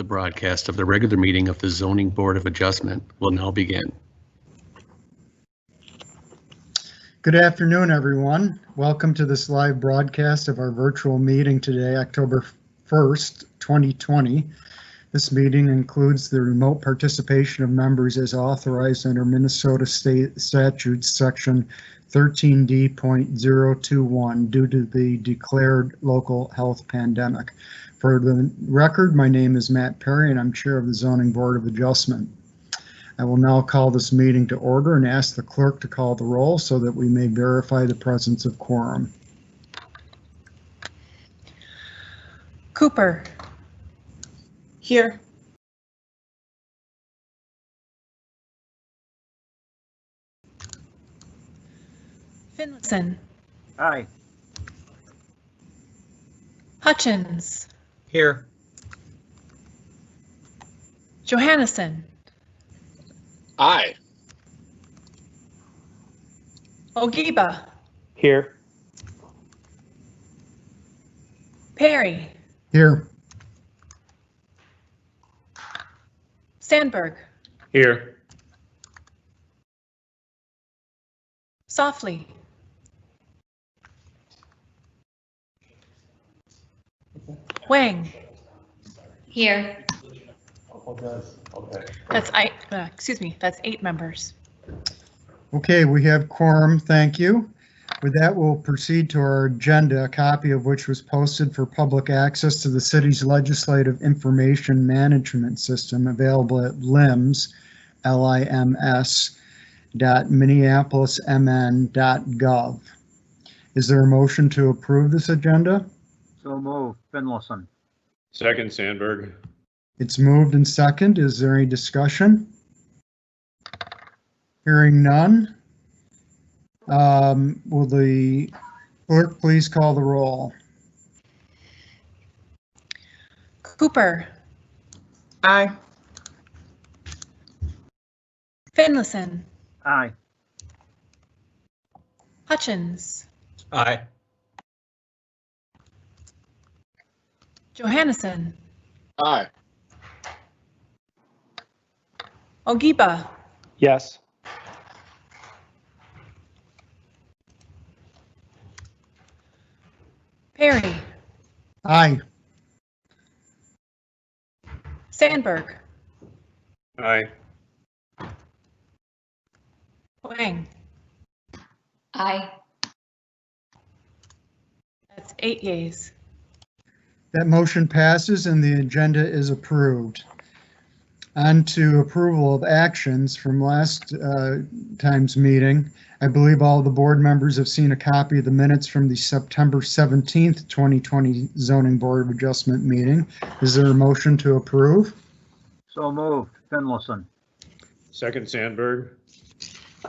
The broadcast of the regular meeting of the Zoning Board of Adjustment will now begin. Good afternoon, everyone. Welcome to this live broadcast of our virtual meeting today, October 1st, 2020. This meeting includes the remote participation of members as authorized under Minnesota State Statutes Section 13D.021 due to the declared local health pandemic. For the record, my name is Matt Perry and I'm Chair of the Zoning Board of Adjustment. I will now call this meeting to order and ask the clerk to call the roll so that we may verify the presence of quorum. Cooper. Here. Finlayson. Aye. Hutchins. Here. Johannesson. Aye. Ogiba. Here. Perry. Here. Sandberg. Here. Softly. Wang. Here. That's that's 8 members. Okay, we have quorum, thank you. With that, we'll proceed to our agenda, a copy of which was posted for public access to the city's legislative information management system, available at LIMS, lims.minneapolismn.gov. Is there a motion to approve this agenda? So move. Finlayson. Second, Sandberg. It's moved and second. Is there any discussion? Hearing none. Will the clerk please call the roll? Cooper. Aye. Finlayson. Aye. Hutchins. Aye. Johannesson. Aye. Ogiba. Yes. Perry. Aye. Sandberg. Aye. Wang. Aye. That's 8 yeas. That motion passes and the agenda is approved. On to approval of actions from last time's meeting. I believe all the board members have seen a copy of the minutes from the September 17th, 2020 Zoning Board of Adjustment meeting. Is there a motion to approve? So moved. Finlayson. Second, Sandberg.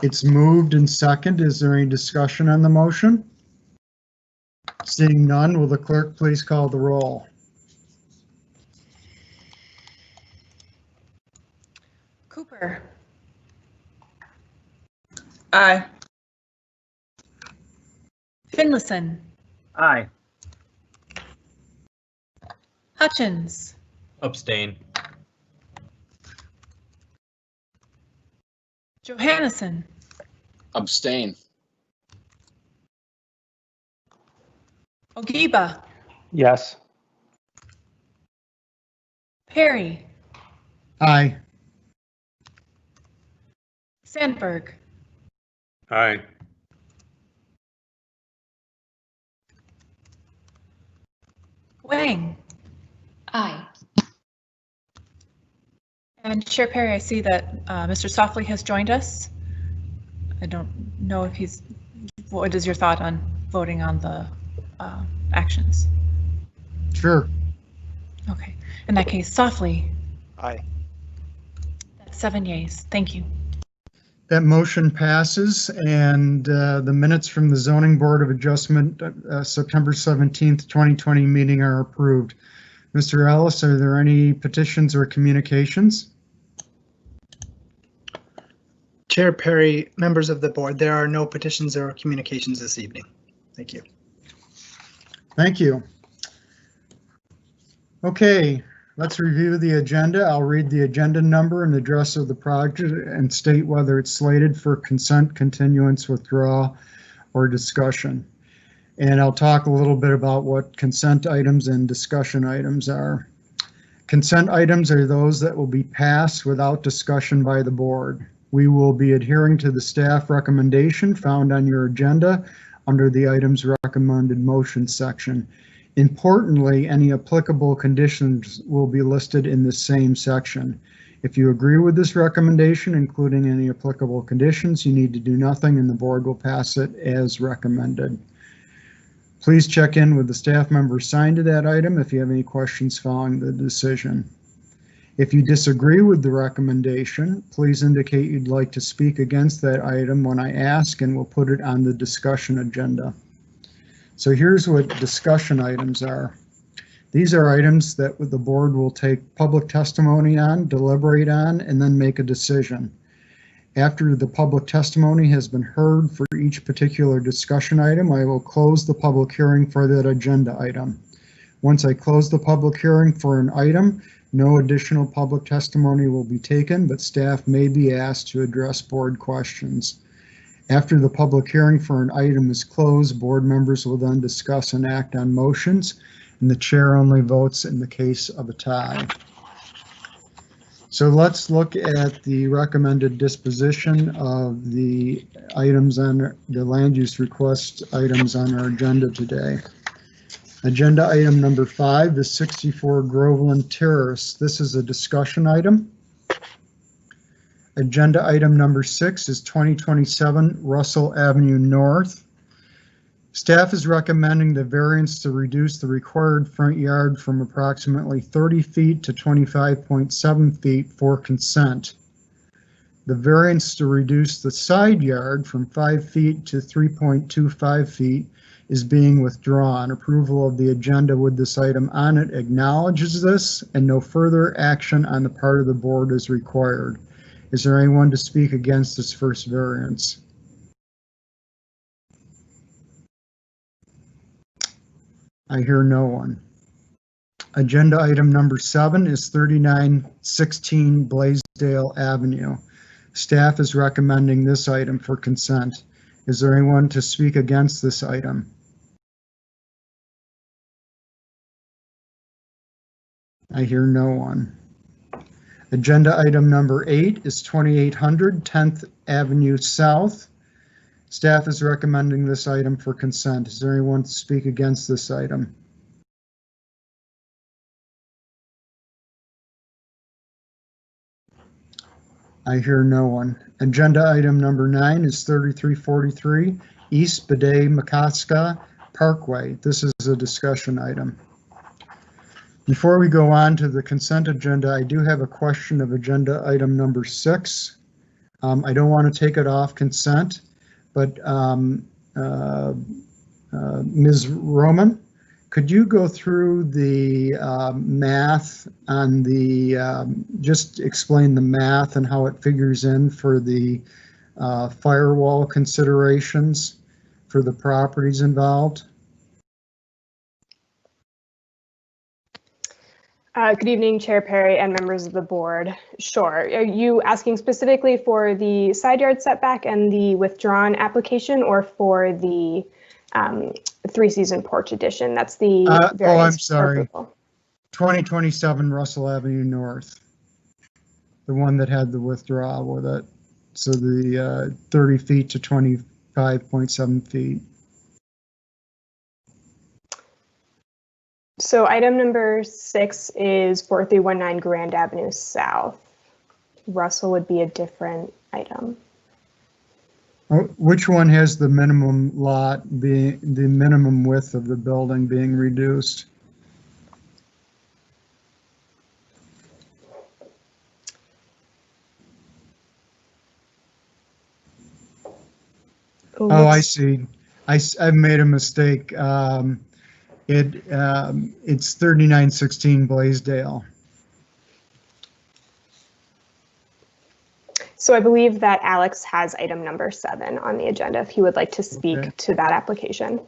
It's moved and second. Is there any discussion on the motion? Seeing none, will the clerk please call the roll? Cooper. Aye. Finlayson. Aye. Hutchins. Abstain. Johannesson. Abstain. Ogiba. Yes. Perry. Aye. Sandberg. Aye. Wang. Aye. And Chair Perry, I see that Mr. Softly has joined us. I don't know if what is your thought on voting on the actions? Sure. Okay, in that case, Softly. Aye. That's 7 yeas. Thank you. That motion passes and the minutes from the Zoning Board of Adjustment September 17th, 2020 meeting are approved. Mr. Ellis, are there any petitions or communications? Chair Perry, members of the board, there are no petitions or communications this evening. Thank you. Thank you. Okay, Let's review the agenda. I'll read the agenda number and address of the project and state whether it's slated for consent, continuance, withdrawal, or discussion. And I'll talk a little bit about what consent items and discussion items are. Consent items are those that will be passed without discussion by the board. We will be adhering to the staff recommendation found on your agenda under the items recommended motion section. Importantly, any applicable conditions will be listed in the same section. If you agree with this recommendation, including any applicable conditions, you need to do nothing and the board will pass it as recommended. Please check in with the staff member assigned to that item if you have any questions following the decision. If you disagree with the recommendation, please indicate you'd like to speak against that item when I ask, and we'll put it on the discussion agenda. So here's what discussion items are. These are items that the board will take public testimony on, deliberate on, and then make a decision. After the public testimony has been heard for each particular discussion item, I will close the public hearing for that agenda item. Once I close the public hearing for an item, no additional public testimony will be taken, but staff may be asked to address board questions. After the public hearing for an item is closed, board members will then discuss and act on motions, and the chair only votes in the case of a tie. So let's look at the recommended disposition of the items on the land use request items on our agenda today. Agenda item number 5 is 64 Groveland Terrace. This is a discussion item. Agenda item number 6 is 2027 Russell Avenue North. Staff is recommending the variance to reduce the required front yard from approximately 30 feet to 25.7 feet for consent. The variance to reduce the side yard from 5 feet to 3.25 feet is being withdrawn. Approval of the agenda with this item on it acknowledges this, and no further action on the part of the board is required. Is there anyone to speak against this first variance? I hear no one. Agenda item number 7 is 3916 Blaisdell Avenue. Staff is recommending this item for consent. Is there anyone to speak against this item? I hear no one. Agenda item number 8 is 2800 10th Avenue South. Staff is recommending this item for consent. Is there anyone to speak against this item? I hear no one. Agenda item number 9 is 3343 East Bidet-Makaska Parkway. This is a discussion item. Before we go on to the consent agenda, I do have a question of agenda item number 6. I don't want to take it off consent, but Ms. Roman, could you go through the math on the, just explain the math and how it figures in for the firewall considerations for the properties involved? Good evening, Chair Perry and members of the board. Sure. Are you asking specifically for the side yard setback and the withdrawn application, or for the 3-season porch addition? That's the oh, I'm sorry. Approval. 2027 Russell Avenue North, the one that had the withdrawal with it. So the 30 feet to 25.7 feet. So item number 6 is 4319 Grand Avenue South. Russell would be a different item. Which one has the minimum lot being, the minimum width of the building being reduced? Oh, I see. I've made a mistake. It's 3916 Blaisdell. So I believe that Alex has item number 7 on the agenda, if he would like to speak to that application.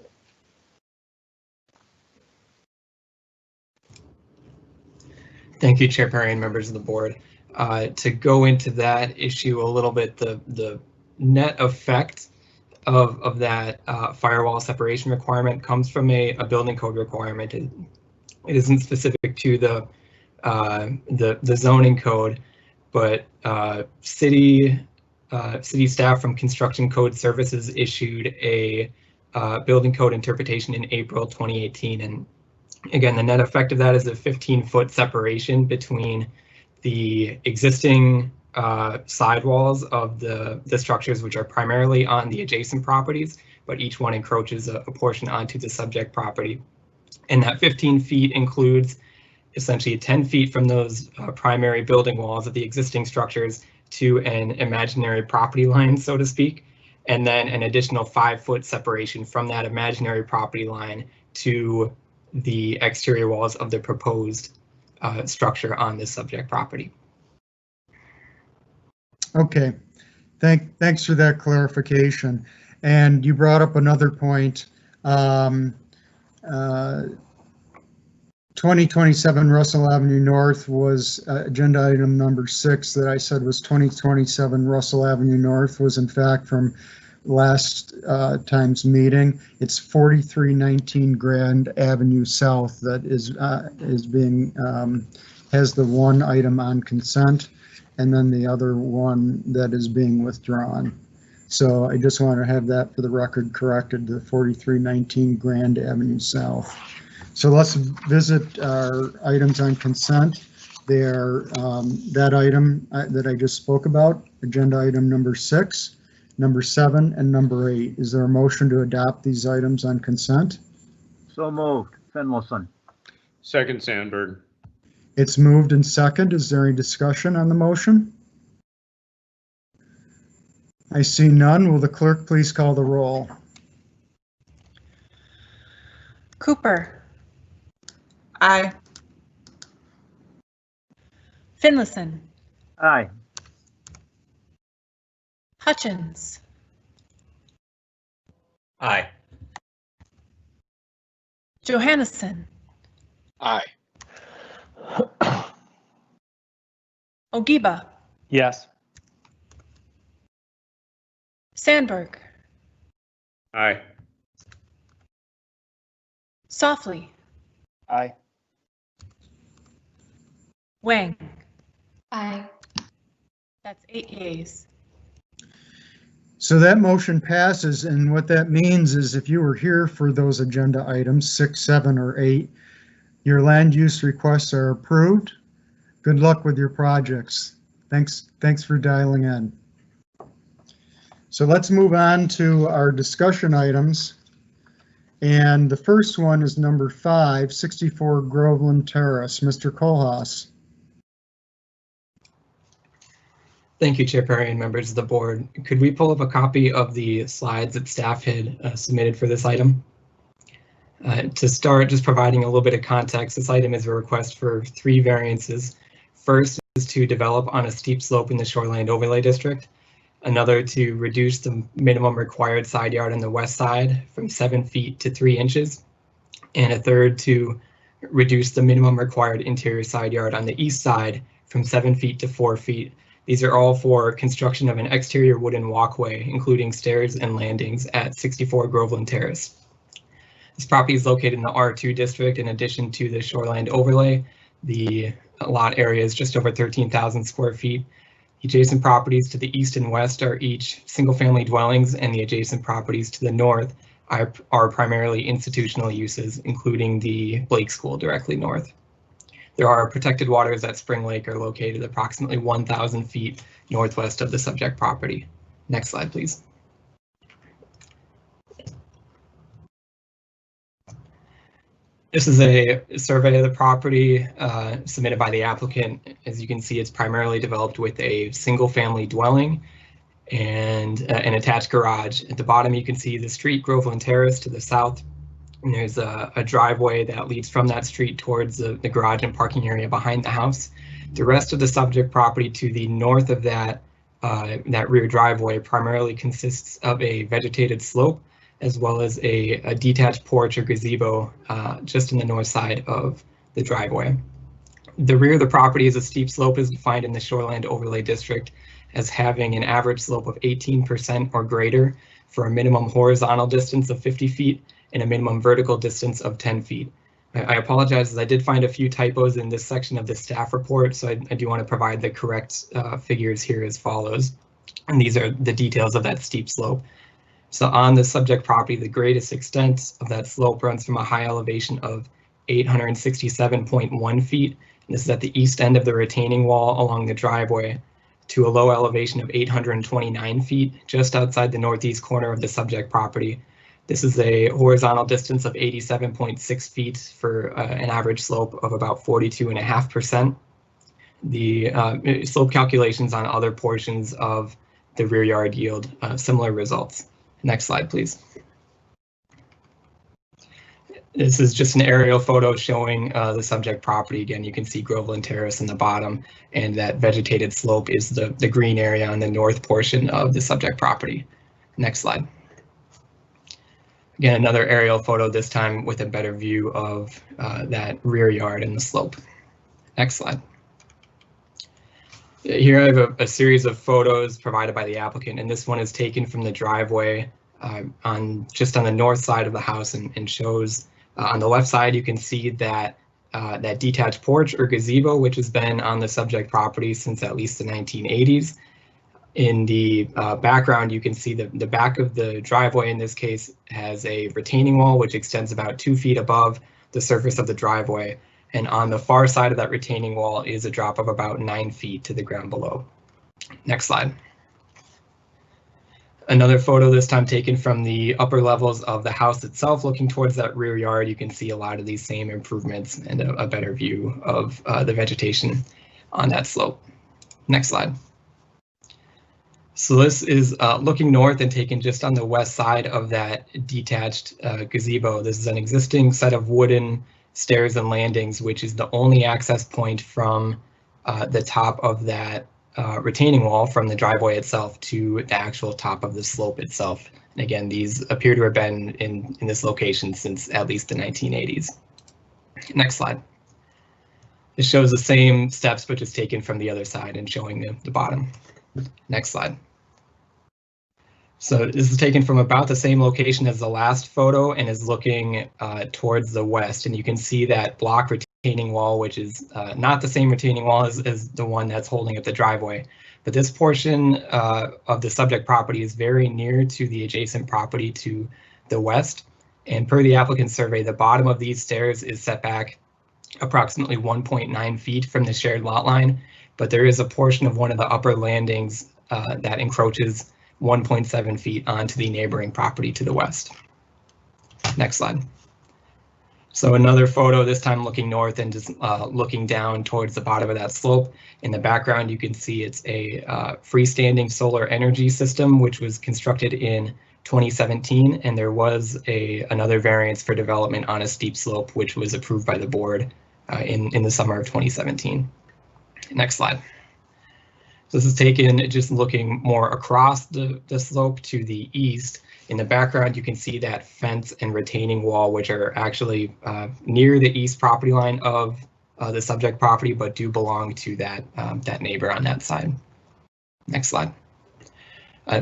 Thank you, Chair Perry and members of the board. To go into that issue a little bit, the net effect of that firewall separation requirement comes from a building code requirement. It isn't specific to the zoning code, but city staff from Construction Code Services issued a building code interpretation in April 2018. And again, the net effect of that is a 15-foot separation between the existing sidewalls of the structures, which are primarily on the adjacent properties, but each one encroaches a portion onto the subject property. And that 15 feet includes essentially 10 feet from those primary building walls of the existing structures to an imaginary property line, so to speak, and then an additional 5-foot separation from that imaginary property line to the exterior walls of the proposed structure on this subject property. Okay, thanks for that clarification. And you brought up another point. 2027 Russell Avenue North was agenda item number 6 that I said was 2027 Russell Avenue North was in fact from last time's meeting. It's 4319 Grand Avenue South that is being has the one item on consent, and then the other one that is being withdrawn. So I just want to have that for the record corrected, the 4319 Grand Avenue South. So let's visit our items on consent. They are that item that I just spoke about, agenda item number 6, number 7, and number 8. Is there a motion to adopt these items on consent? So moved. Finlayson. Second, Sandberg. It's moved and second. Is there any discussion on the motion? I see none. Will the clerk please call the roll? Cooper. Aye. Finlayson. Aye. Hutchins. Aye. Johannesson. Aye. Ogiba. Yes. Sandberg. Aye. Softly. Aye. Wang. Aye. That's 8 yeas. So that motion passes, and what that means is if you were here for those agenda items, 6, 7, or 8, your land use requests are approved. Good luck with your projects. Thanks for dialing in. So let's move on to our discussion items. And the first one is number 5, 64 Groveland Terrace. Mr. Kohlhaas. Thank you, Chair Perry and members of the board. Could we pull up a copy of the slides that staff had submitted for this item? To start, just providing a little bit of context, this item is a request for 3 variances. First is to develop on a steep slope in the Shoreline Overlay District. Another to reduce the minimum required side yard on the west side from 7 feet to 3 inches. And a third to reduce the minimum required interior side yard on the east side from 7 feet to 4 feet. These are all for construction of an exterior wooden walkway, including stairs and landings at 64 Groveland Terrace. This property is located in the R2 district in addition to the Shoreline Overlay. The lot area is just over 13,000 square feet. Adjacent properties to the east and west are each single-family dwellings, and the adjacent properties to the north are primarily institutional uses, including the Blake School directly north. There are protected waters at Spring Lake are located approximately 1,000 feet northwest of the subject property. Next slide, please. This is a survey of the property submitted by the applicant. As you can see, it's primarily developed with a single-family dwelling and an attached garage. At the bottom, you can see the street, Groveland Terrace, to the south. And there's a driveway that leads from that street towards the garage and parking area behind the house. The rest of the subject property to the north of that rear driveway primarily consists of a vegetated slope, as well as a detached porch or gazebo just in the north side of the driveway. The rear of the property is a steep slope is defined in the Shoreland Overlay District as having an average slope of 18% or greater for a minimum horizontal distance of 50 feet and a minimum vertical distance of 10 feet. I apologize, as I did find a few typos in this section of the staff report, so I do want to provide the correct figures here as follows. And these are the details of that steep slope. So on the subject property, the greatest extent of that slope runs from a high elevation of 867.1 feet. This is at the east end of the retaining wall along the driveway, to a low elevation of 829 feet just outside the northeast corner of the subject property. This is a horizontal distance of 87.6 feet for an average slope of about 42.5%. The slope calculations on other portions of the rear yard yield similar results. Next slide, please. This is just an aerial photo showing the subject property. Again, you can see Groveland Terrace in the bottom, and that vegetated slope is the green area on the north portion of the subject property. Next slide. Again, another aerial photo, this time with a better view of that rear yard and the slope. Next slide. Here I have a series of photos provided by the applicant, and this one is taken from the driveway just on the north side of the house, and shows on the left side you can see that that detached porch or gazebo, which has been on the subject property since at least the 1980s. In the background, you can see the back of the driveway in this case has a retaining wall which extends about 2 feet above the surface of the driveway. And on the far side of that retaining wall is a drop of about 9 feet to the ground below. Next slide. Another photo, this time taken from the upper levels of the house itself, looking towards that rear yard. You can see a lot of these same improvements and a better view of the vegetation on that slope. Next slide. So this is looking north and taken just on the west side of that detached gazebo. This is an existing set of wooden stairs and landings, which is the only access point from the top of that retaining wall from the driveway itself to the actual top of the slope itself. And again, these appear to have been in this location since at least the 1980s. Next slide. It shows the same steps, but just taken from the other side and showing the bottom. Next slide. So this is taken from about the same location as the last photo and is looking towards the west. And you can see that block retaining wall, which is not the same retaining wall as the one that's holding up the driveway. But this portion of the subject property is very near to the adjacent property to the west. And per the applicant's survey, the bottom of these stairs is set back approximately 1.9 feet from the shared lot line. But there is a portion of one of the upper landings that encroaches 1.7 feet onto the neighboring property to the west. Next slide. So another photo, this time looking north and just looking down towards the bottom of that slope. In the background, you can see it's a freestanding solar energy system, which was constructed in 2017, and there was another variance for development on a steep slope, which was approved by the board in the summer of 2017. Next slide. So this is taken just looking more across the slope to the east. In the background, you can see that fence and retaining wall, which are actually near the east property line of the subject property, but do belong to that neighbor on that side. Next slide.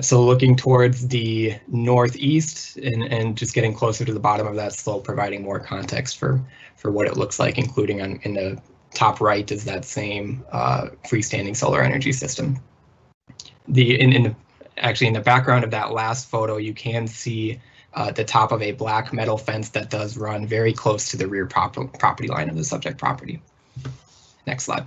So looking towards the northeast and just getting closer to the bottom of that slope, providing more context for what it looks like, including in the top right is that same freestanding solar energy system. Actually, in the background of that last photo, you can see the top of a black metal fence that does run very close to the rear property line of the subject property. Next slide.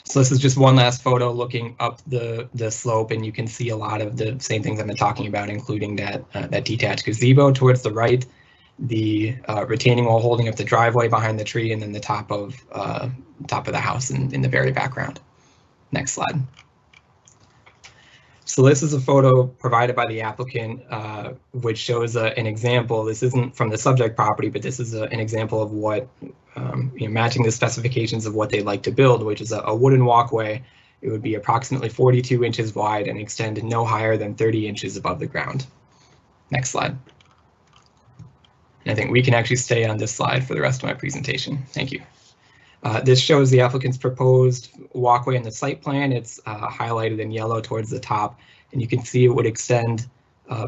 So this is just one last photo looking up the slope, and you can see a lot of the same things I've been talking about, including that detached gazebo towards the right, the retaining wall holding up the driveway behind the tree, and then the top of the house in the very background. Next slide. So this is a photo provided by the applicant, which shows an example. This isn't from the subject property, but this is an example of what, matching the specifications of what they'd like to build, which is a wooden walkway. It would be approximately 42 inches wide and extend no higher than 30 inches above the ground. Next slide. And I think we can actually stay on this slide for the rest of my presentation. Thank you. This shows the applicant's proposed walkway in the site plan. It's highlighted in yellow towards the top, and you can see it would extend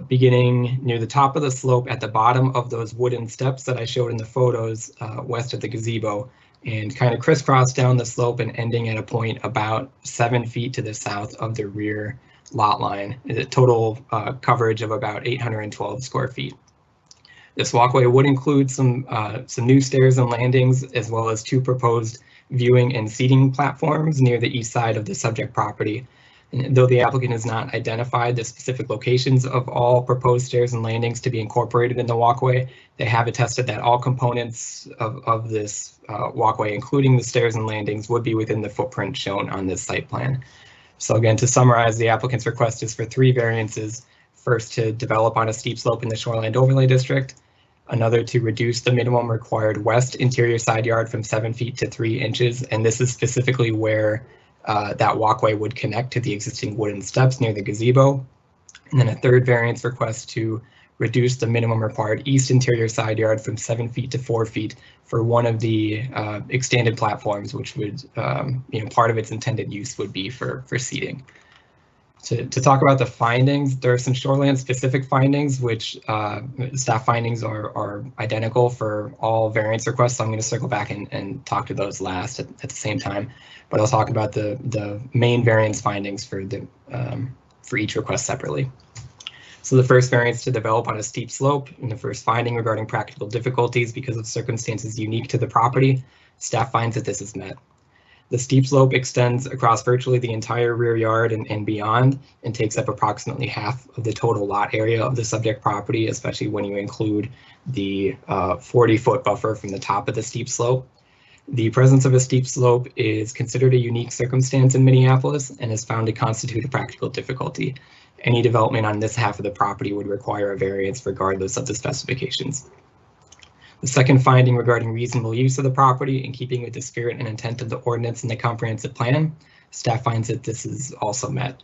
beginning near the top of the slope at the bottom of those wooden steps that I showed in the photos west of the gazebo, and kind of crisscross down the slope and ending at a point about 7 feet to the south of the rear lot line. A total coverage of about 812 square feet. This walkway would include some new stairs and landings, as well as 2 proposed viewing and seating platforms near the east side of the subject property. And though the applicant has not identified the specific locations of all proposed stairs and landings to be incorporated in the walkway, they have attested that all components of this walkway, including the stairs and landings, would be within the footprint shown on this site plan. So again, to summarize, the applicant's request is for 3 variances. First, to develop on a steep slope in the Shoreland Overlay District. Another, to reduce the minimum required west interior side yard from 7 feet to 3 inches. And this is specifically where that walkway would connect to the existing wooden steps near the gazebo. And then a third variance request to reduce the minimum required east interior side yard from 7 feet to 4 feet for one of the extended platforms, which would, part of its intended use would be for seating. To talk about the findings, there are some shoreland specific findings, which staff findings are identical for all variance requests. So I'm going to circle back and talk to those last at the same time, but I'll talk about the main variance findings for each request separately. So the first variance, to develop on a steep slope, and the first finding regarding practical difficulties because of circumstances unique to the property, staff finds that this is met. The steep slope extends across virtually the entire rear yard and beyond, and takes up approximately half of the total lot area of the subject property, especially when you include the 40-foot buffer from the top of the steep slope. The presence of a steep slope is considered a unique circumstance in Minneapolis and is found to constitute a practical difficulty. Any development on this half of the property would require a variance regardless of the specifications. The second finding regarding reasonable use of the property in keeping with the spirit and intent of the ordinance and the comprehensive plan, staff finds that this is also met.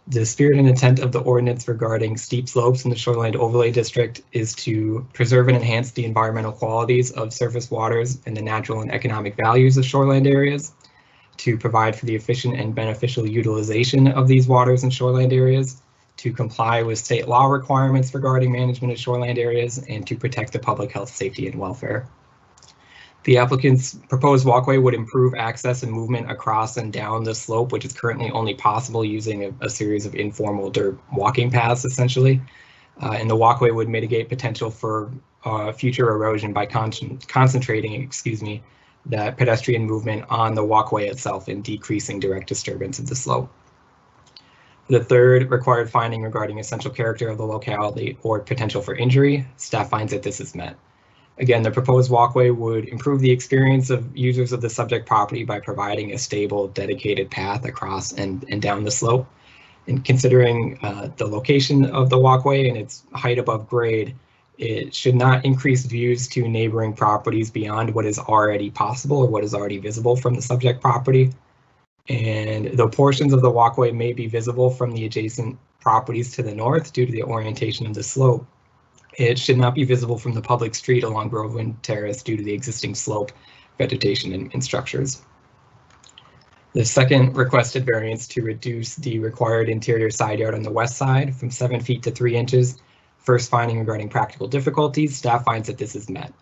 The spirit and intent of the ordinance regarding steep slopes in the Shoreland Overlay District is to preserve and enhance the environmental qualities of surface waters and the natural and economic values of shoreland areas, to provide for the efficient and beneficial utilization of these waters and shoreland areas, to comply with state law requirements regarding management of shoreland areas, and to protect the public health, safety, and welfare. The applicant's proposed walkway would improve access and movement across and down the slope, which is currently only possible using a series of informal dirt walking paths, essentially. And the walkway would mitigate potential for future erosion by concentrating, that pedestrian movement on the walkway itself and decreasing direct disturbance of the slope. The third required finding regarding essential character of the locality or potential for injury, staff finds that this is met. Again, the proposed walkway would improve the experience of users of the subject property by providing a stable, dedicated path across and down the slope. And considering the location of the walkway and its height above grade, it should not increase views to neighboring properties beyond what is already possible or what is already visible from the subject property. And though portions of the walkway may be visible from the adjacent properties to the north due to the orientation of the slope, it should not be visible from the public street along Groveland Terrace due to the existing slope, vegetation, and structures. The second requested variance, to reduce the required interior side yard on the west side from 7 feet to 3 inches. First finding regarding practical difficulties, staff finds that this is met.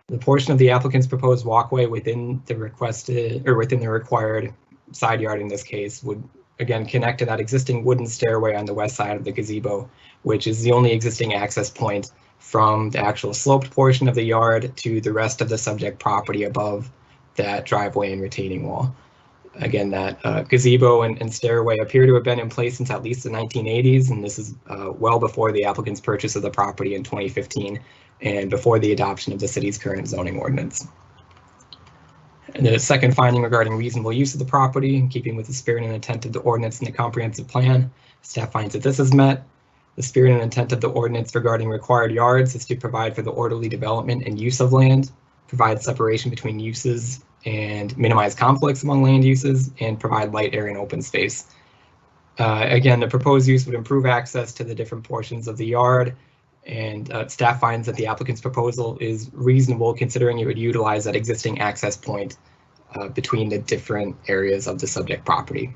The portion of the applicant's proposed walkway within the required side yard in this case would again connect to that existing wooden stairway on the west side of the gazebo, which is the only existing access point from the actual sloped portion of the yard to the rest of the subject property above that driveway and retaining wall. Again, that gazebo and stairway appear to have been in place since at least the 1980s, and this is well before the applicant's purchase of the property in 2015 and before the adoption of the city's current zoning ordinance. And the second finding regarding reasonable use of the property, in keeping with the spirit and intent of the ordinance and the comprehensive plan, staff finds that this is met. The spirit and intent of the ordinance regarding required yards is to provide for the orderly development and use of land, provide separation between uses and minimize conflicts among land uses, and provide light, air, and open space. Again, the proposed use would improve access to the different portions of the yard, and staff finds that the applicant's proposal is reasonable considering it would utilize that existing access point between the different areas of the subject property.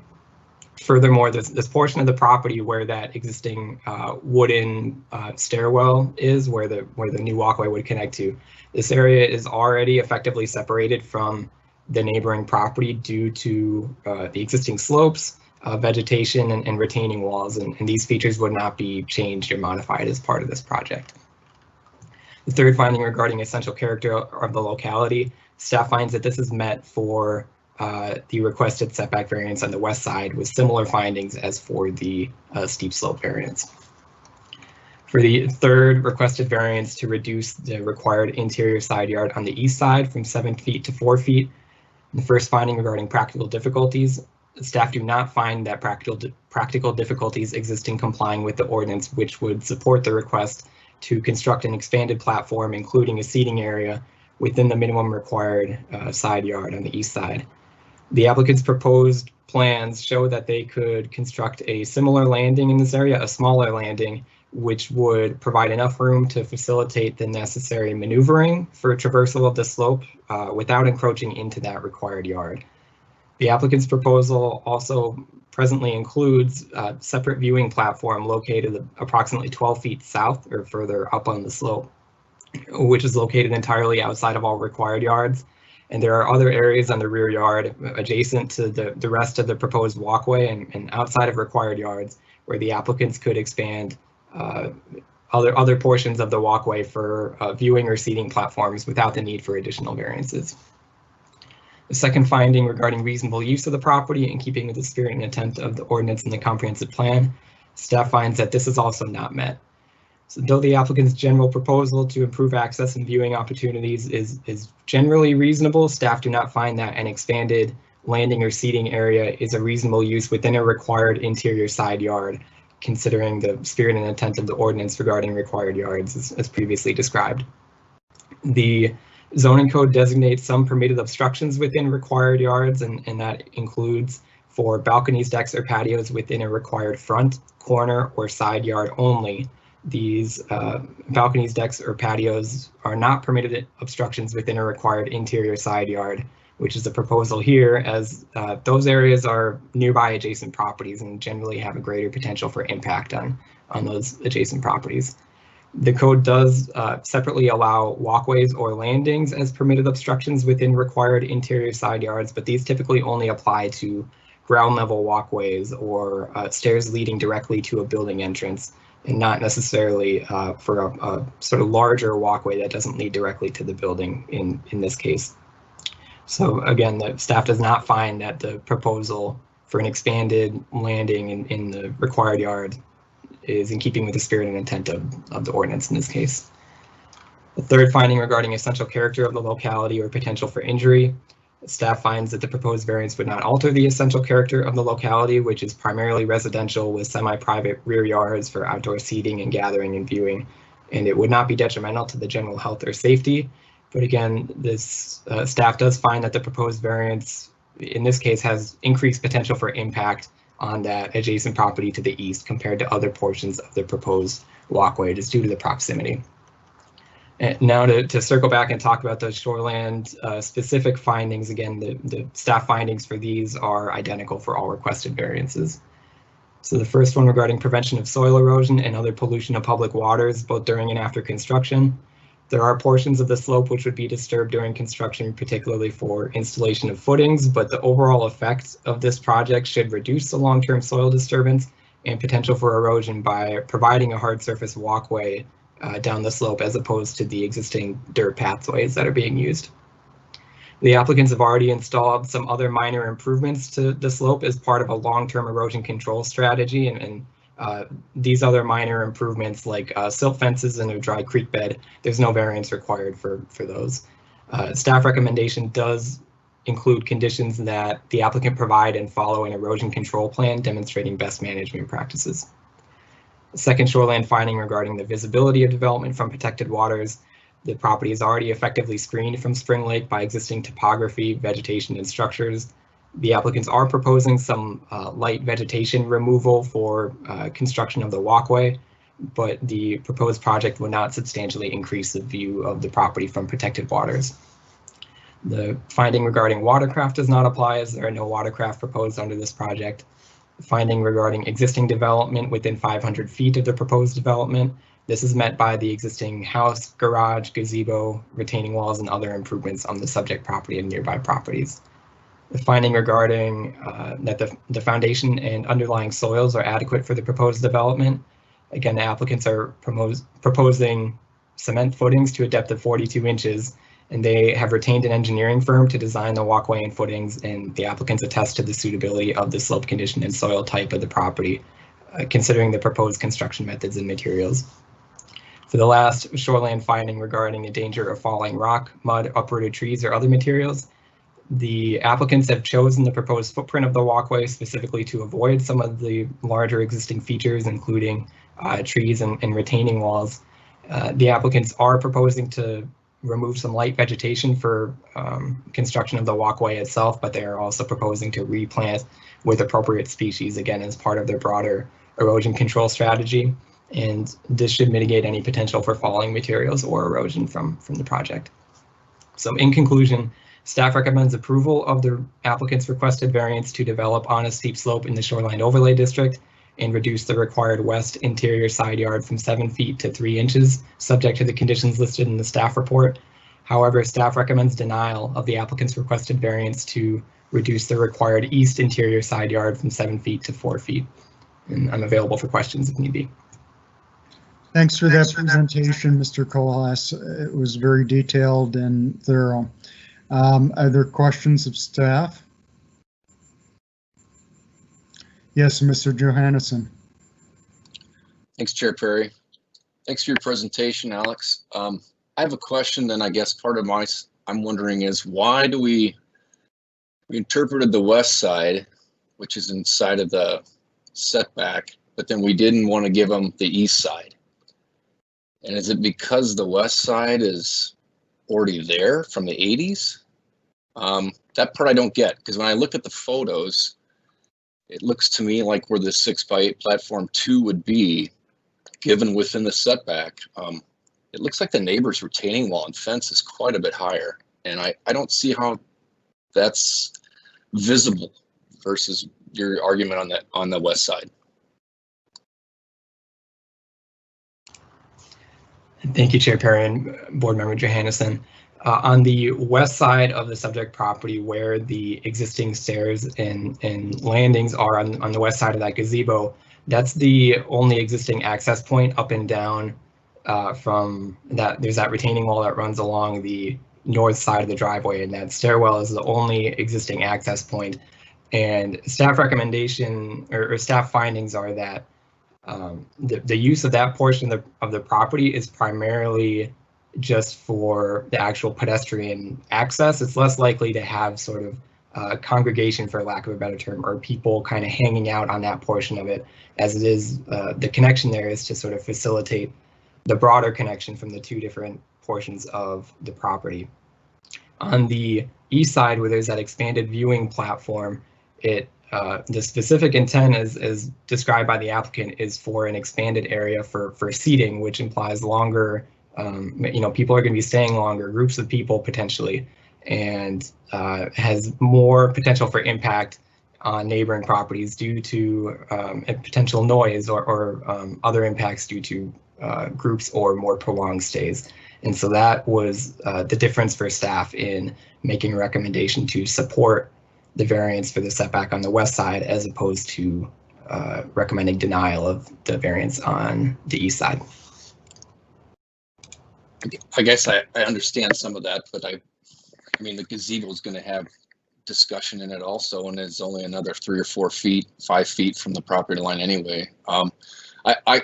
Furthermore, this portion of the property where that existing wooden stairwell is, where the new walkway would connect to, this area is already effectively separated from the neighboring property due to the existing slopes, vegetation, and retaining walls, and these features would not be changed or modified as part of this project. The third finding regarding essential character of the locality, staff finds that this is met for the requested setback variance on the west side with similar findings as for the steep slope variance. For the third requested variance to reduce the required interior side yard on the east side from 7 feet to 4 feet, the first finding regarding practical difficulties, staff do not find that practical difficulties exist in complying with the ordinance, which would support the request to construct an expanded platform, including a seating area within the minimum required side yard on the east side. The applicant's proposed plans show that they could construct a similar landing in this area, a smaller landing, which would provide enough room to facilitate the necessary maneuvering for traversal of the slope without encroaching into that required yard. The applicant's proposal also presently includes a separate viewing platform located approximately 12 feet south or further up on the slope, which is located entirely outside of all required yards. And there are other areas on the rear yard adjacent to the rest of the proposed walkway and outside of required yards where the applicants could expand other portions of the walkway for viewing or seating platforms without the need for additional variances. The second finding regarding reasonable use of the property in keeping with the spirit and intent of the ordinance and the comprehensive plan, staff finds that this is also not met. So though the applicant's general proposal to improve access and viewing opportunities is generally reasonable, staff do not find that an expanded landing or seating area is a reasonable use within a required interior side yard, considering the spirit and intent of the ordinance regarding required yards as previously described. The zoning code designates some permitted obstructions within required yards, and that includes for balconies, decks, or patios within a required front, corner, or side yard only. These balconies, decks, or patios are not permitted obstructions within a required interior side yard, which is a proposal here, as those areas are nearby adjacent properties and generally have a greater potential for impact on those adjacent properties. The code does separately allow walkways or landings as permitted obstructions within required interior side yards, but these typically only apply to ground level walkways or stairs leading directly to a building entrance, and not necessarily for a sort of larger walkway that doesn't lead directly to the building in this case. So again, the staff does not find that the proposal for an expanded landing in the required yard is in keeping with the spirit and intent of the ordinance in this case. The third finding regarding essential character of the locality or potential for injury, staff finds that the proposed variance would not alter the essential character of the locality, which is primarily residential with semi-private rear yards for outdoor seating and gathering and viewing, and it would not be detrimental to the general health or safety. But again, this staff does find that the proposed variance in this case has increased potential for impact on that adjacent property to the east compared to other portions of the proposed walkway just due to the proximity. And now to circle back and talk about those shoreland specific findings, again, the staff findings for these are identical for all requested variances. So the first one regarding prevention of soil erosion and other pollution of public waters, both during and after construction. There are portions of the slope which would be disturbed during construction, particularly for installation of footings, but the overall effect of this project should reduce the long-term soil disturbance and potential for erosion by providing a hard surface walkway down the slope as opposed to the existing dirt pathways that are being used. The applicants have already installed some other minor improvements to the slope as part of a long-term erosion control strategy, and these other minor improvements like silt fences and a dry creek bed, there's no variance required for those. Staff recommendation does include conditions that the applicant provide and follow an erosion control plan demonstrating best management practices. The second shoreland finding regarding the visibility of development from protected waters. The property is already effectively screened from Spring Lake by existing topography, vegetation, and structures. The applicants are proposing some light vegetation removal for construction of the walkway, but the proposed project will not substantially increase the view of the property from protected waters. The finding regarding watercraft does not apply as there are no watercraft proposed under this project. The finding regarding existing development within 500 feet of the proposed development. This is met by the existing house, garage, gazebo, retaining walls, and other improvements on the subject property and nearby properties. The finding regarding that the foundation and underlying soils are adequate for the proposed development. Again, the applicants are proposing cement footings to a depth of 42 inches, and they have retained an engineering firm to design the walkway and footings, and the applicants attest to the suitability of the slope condition and soil type of the property, considering the proposed construction methods and materials. For the last shoreland finding regarding the danger of falling rock, mud, uprooted trees, or other materials, the applicants have chosen the proposed footprint of the walkway specifically to avoid some of the larger existing features, including trees and retaining walls. The applicants are proposing to remove some light vegetation for construction of the walkway itself, but they are also proposing to replant with appropriate species, again, as part of their broader erosion control strategy. And this should mitigate any potential for falling materials or erosion from the project. So in conclusion, staff recommends approval of the applicant's requested variance to develop on a steep slope in the Shoreline Overlay District and reduce the required west interior side yard from 7 feet to 3 inches, subject to the conditions listed in the staff report. However, staff recommends denial of the applicant's requested variance to reduce the required east interior side yard from 7 feet to 4 feet. And I'm available for questions if need be. Thanks for that presentation, Mr. Kohlhaas. It was very detailed and thorough. Are there questions of staff? Yes, Mr. Johannesson. Thanks, Chair Perry. Thanks for your presentation, Alex. I have a question, and I guess part of I'm wondering is why do we interpreted the west side, which is inside of the setback, but then we didn't want to give them the east side? And is it because the west side is already there from the 80s? That part I don't get, because when I look at the photos, it looks to me like where the 6x8 platform 2 would be, given within the setback. It looks like the neighbor's retaining wall and fence is quite a bit higher, and I don't see how that's visible versus your argument on the west side. Thank you, Chair Perry and Board Member Johannesson. On the west side of the subject property, where the existing stairs and landings are on the west side of that gazebo, that's the only existing access point up and down from that. There's that retaining wall that runs along the north side of the driveway, and that stairwell is the only existing access point. And staff recommendation or staff findings are that the use of that portion of the property is primarily just for the actual pedestrian access. It's less likely to have sort of congregation, for lack of a better term, or people kind of hanging out on that portion of it, as it is the connection there is to sort of facilitate the broader connection from the two different portions of the property. On the east side, where there's that expanded viewing platform, the specific intent as described by the applicant is for an expanded area for seating, which implies longer, people are going to be staying longer, groups of people potentially, and has more potential for impact on neighboring properties due to a potential noise or other impacts due to groups or more prolonged stays. And so that was the difference for staff in making a recommendation to support the variance for the setback on the west side, as opposed to recommending denial of the variance on the east side. I guess I understand some of that, but I mean, the gazebo is going to have discussion in it also, and it's only another 3 or 4 feet, 5 feet from the property line anyway. I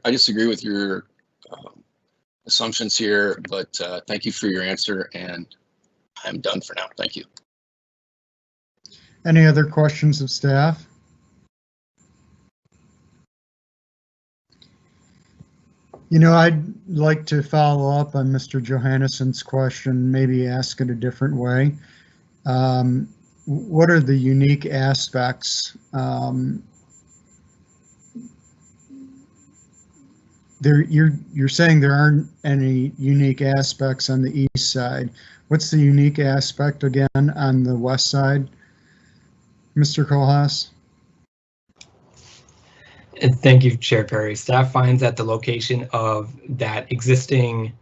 disagree with your assumptions here, but thank you for your answer, and I'm done for now. Thank you. Any other questions of staff? I'd like to follow up on Mr. Johannesson's question, maybe ask it a different way. What are the unique aspects you're saying there aren't any unique aspects on the east side. What's the unique aspect again on the west side, Mr. Kohlhaas? And thank you, Chair Perry. Staff finds that the location of that existing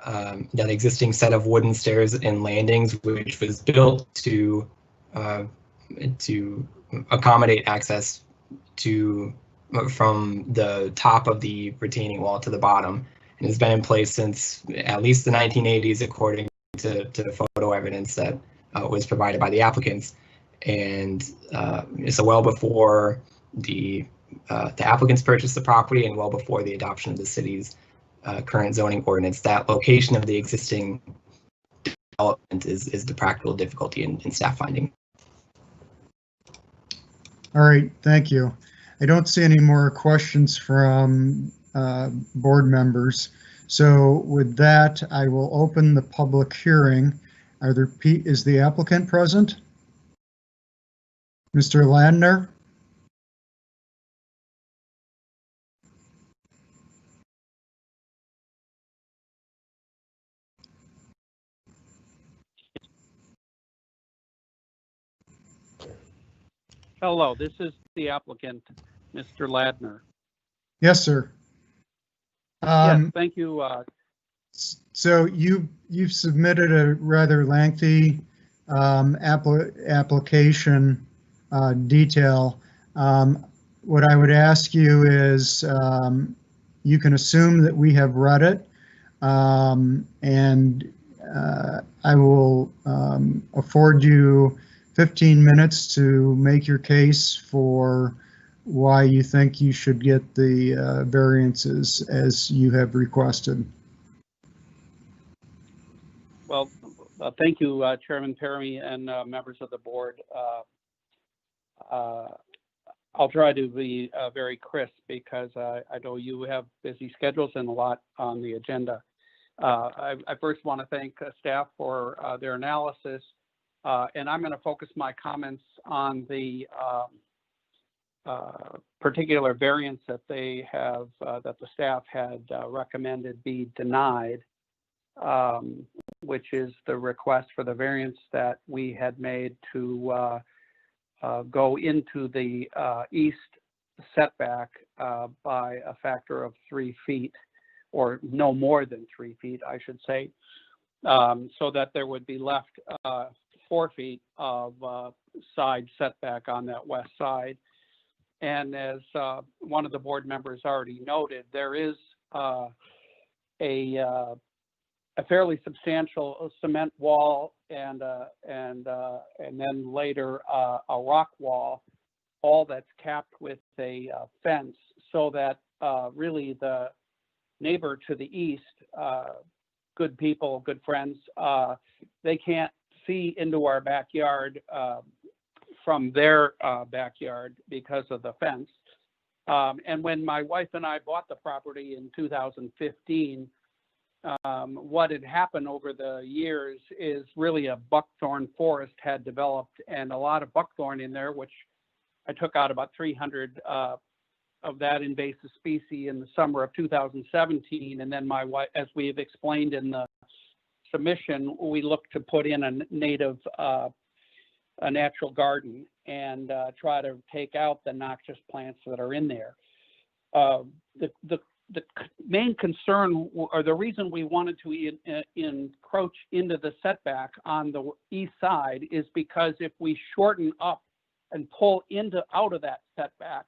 set of wooden stairs and landings, which was built to accommodate access from the top of the retaining wall to the bottom, and has been in place since at least the 1980s, according to photo evidence that was provided by the applicants. And so well before the applicants purchased the property and well before the adoption of the city's current zoning ordinance, that location of the existing development is the practical difficulty in staff finding. All right, thank you. I don't see any more questions from board members. So with that, I will open the public hearing. Is the applicant present? Mr. Landner? Hello, this is the applicant, Mr. Ladner. Yes, sir. Yes, thank you. So you've submitted a rather lengthy application detail. What I would ask you is you can assume that we have read it, and I will afford you 15 minutes to make your case for why you think you should get the variances as you have requested. Well, thank you, Chairman Perry and members of the board. I'll try to be very crisp because I know you have busy schedules and a lot on the agenda. I first want to thank staff for their analysis, and I'm going to focus my comments on the particular variance that they have, that the staff had recommended be denied, which is the request for the variance that we had made to go into the east setback by a factor of 3 feet, or no more than 3 feet, I should say, so that there would be left 4 feet of side setback on that west side. And as one of the board members already noted, there is a fairly substantial cement wall and then later a rock wall, all that's capped with a fence, so that really the neighbor to the east, good people, good friends, they can't see into our backyard from their backyard because of the fence. And when my wife and I bought the property in 2015, what had happened over the years is really a buckthorn forest had developed, and a lot of buckthorn in there, which I took out about 300 of that invasive species in the summer of 2017. And then my wife, as we have explained in the submission, we looked to put in a native, a natural garden and try to take out the noxious plants that are in there. The main concern, or the reason we wanted to encroach into the setback on the east side, is because if we shorten up and pull out of that setback,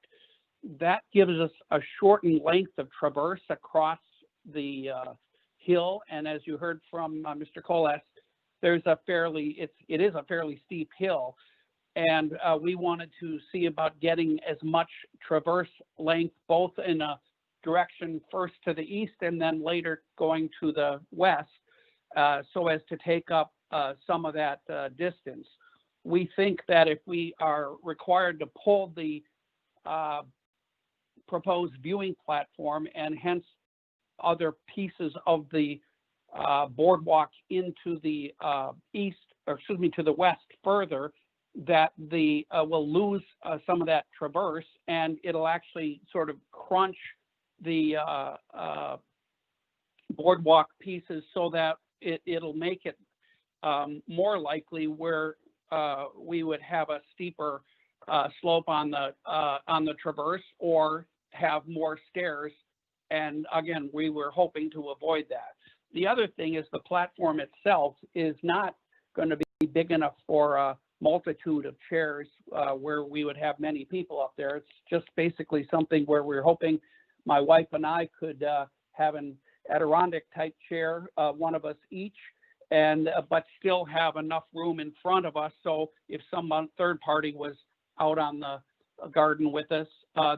that gives us a shortened length of traverse across the hill. And as you heard from Mr. Kohlhaas, there's it is a fairly steep hill, and we wanted to see about getting as much traverse length, both in a direction first to the east and then later going to the west, so as to take up some of that distance. We think that if we are required to pull the proposed viewing platform and hence other pieces of the boardwalk into the to the west further, that we'll lose some of that traverse, and it'll actually sort of crunch the boardwalk pieces so that it'll make it more likely where we would have a steeper slope on the traverse or have more stairs. And again, we were hoping to avoid that. The other thing is the platform itself is not going to be big enough for a multitude of chairs where we would have many people up there. It's just basically something where we're hoping my wife and I could have an Adirondack type chair, one of us each, and but still have enough room in front of us. So if some third party was out on the garden with us,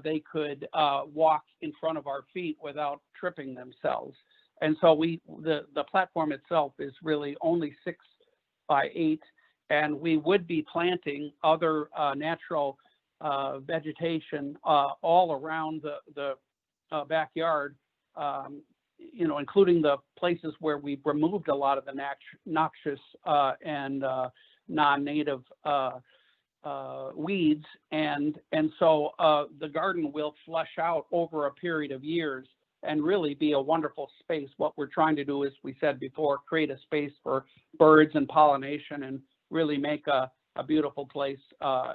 they could walk in front of our feet without tripping themselves. And so the platform itself is really only 6 by 8, and we would be planting other natural vegetation all around the backyard, you know, including the places where we've removed a lot of the noxious and non-native weeds, and so the garden will flush out over a period of years and really be a wonderful space. What we're trying to do, as we said before, create a space for birds and pollination and really make a beautiful place,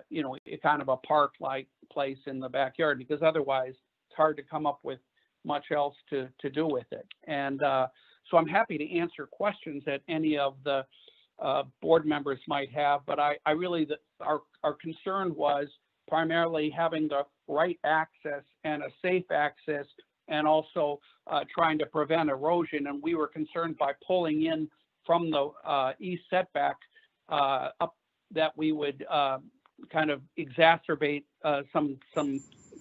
you know, kind of a park-like place in the backyard, because otherwise it's hard to come up with much else to do with it. And so I'm happy to answer questions that any of the board members might have, but I really, our concern was primarily having the right access and a safe access, and also trying to prevent erosion. And we were concerned by pulling in from the east setback up that we would kind of exacerbate some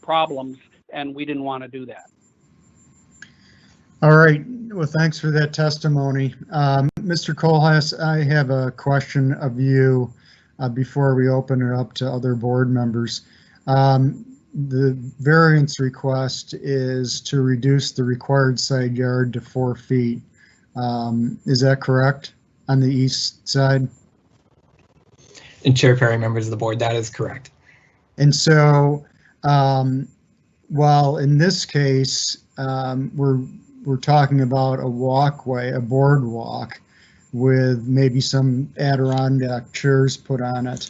problems, and we didn't want to do that. All right, well, thanks for that testimony. Mr. Kohlhaas, I have a question of you before we open it up to other board members. The variance request is to reduce the required side yard to 4 feet. Is that correct on the east side? And Chair Perry, members of the board, that is correct. And so, while in this case, we're talking about a walkway, a boardwalk with maybe some Adirondack chairs put on it,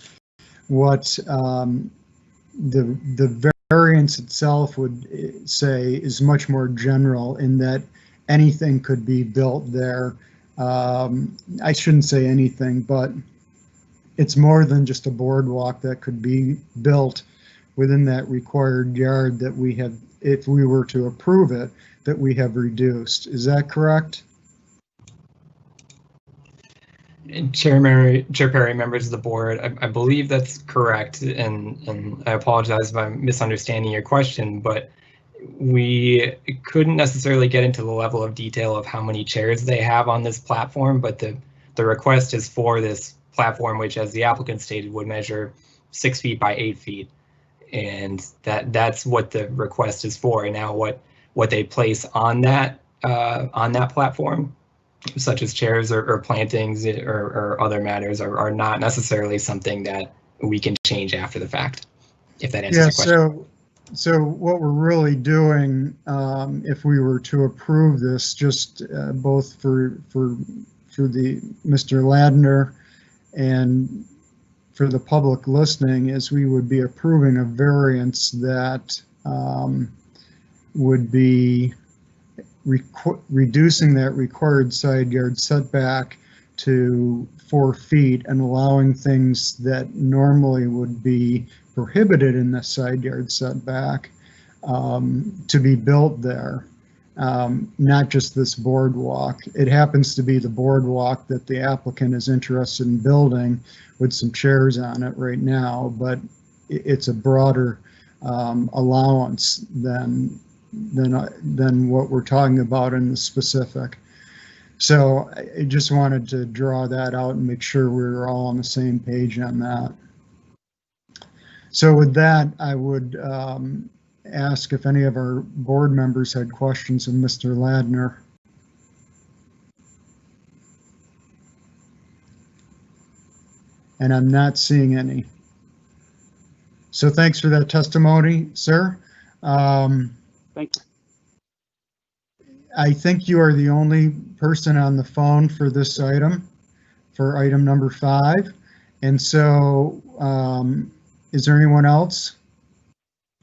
what the variance itself would say is much more general in that anything could be built there. I shouldn't say anything, but it's more than just a boardwalk that could be built within that required yard that we have, if we were to approve it, that we have reduced. Is that correct? Chair Perry, members of the board, I believe that's correct, and I apologize if I'm misunderstanding your question, but we couldn't necessarily get into the level of detail of how many chairs they have on this platform, but the request is for this platform, which, as the applicant stated, would measure 6 feet by 8 feet, and that's what the request is for. And now what they place on that platform, such as chairs or plantings or other matters, are not necessarily something that we can change after the fact, if that answers your question. So what we're really doing, if we were to approve this, just both for the Mr. Ladner and for the public listening, is we would be approving a variance that would be reducing that required side yard setback to 4 feet and allowing things that normally would be prohibited in the side yard setback to be built there, not just this boardwalk. It happens to be the boardwalk that the applicant is interested in building with some chairs on it right now, but it's a broader allowance than what we're talking about in the specific. So I just wanted to draw that out and make sure we were all on the same page on that. So with that, I would ask if any of our board members had questions of Mr. Ladner. And I'm not seeing any. So thanks for that testimony, sir. Thank you. I think you are the only person on the phone for this item, for item number 5. And so, is there anyone else?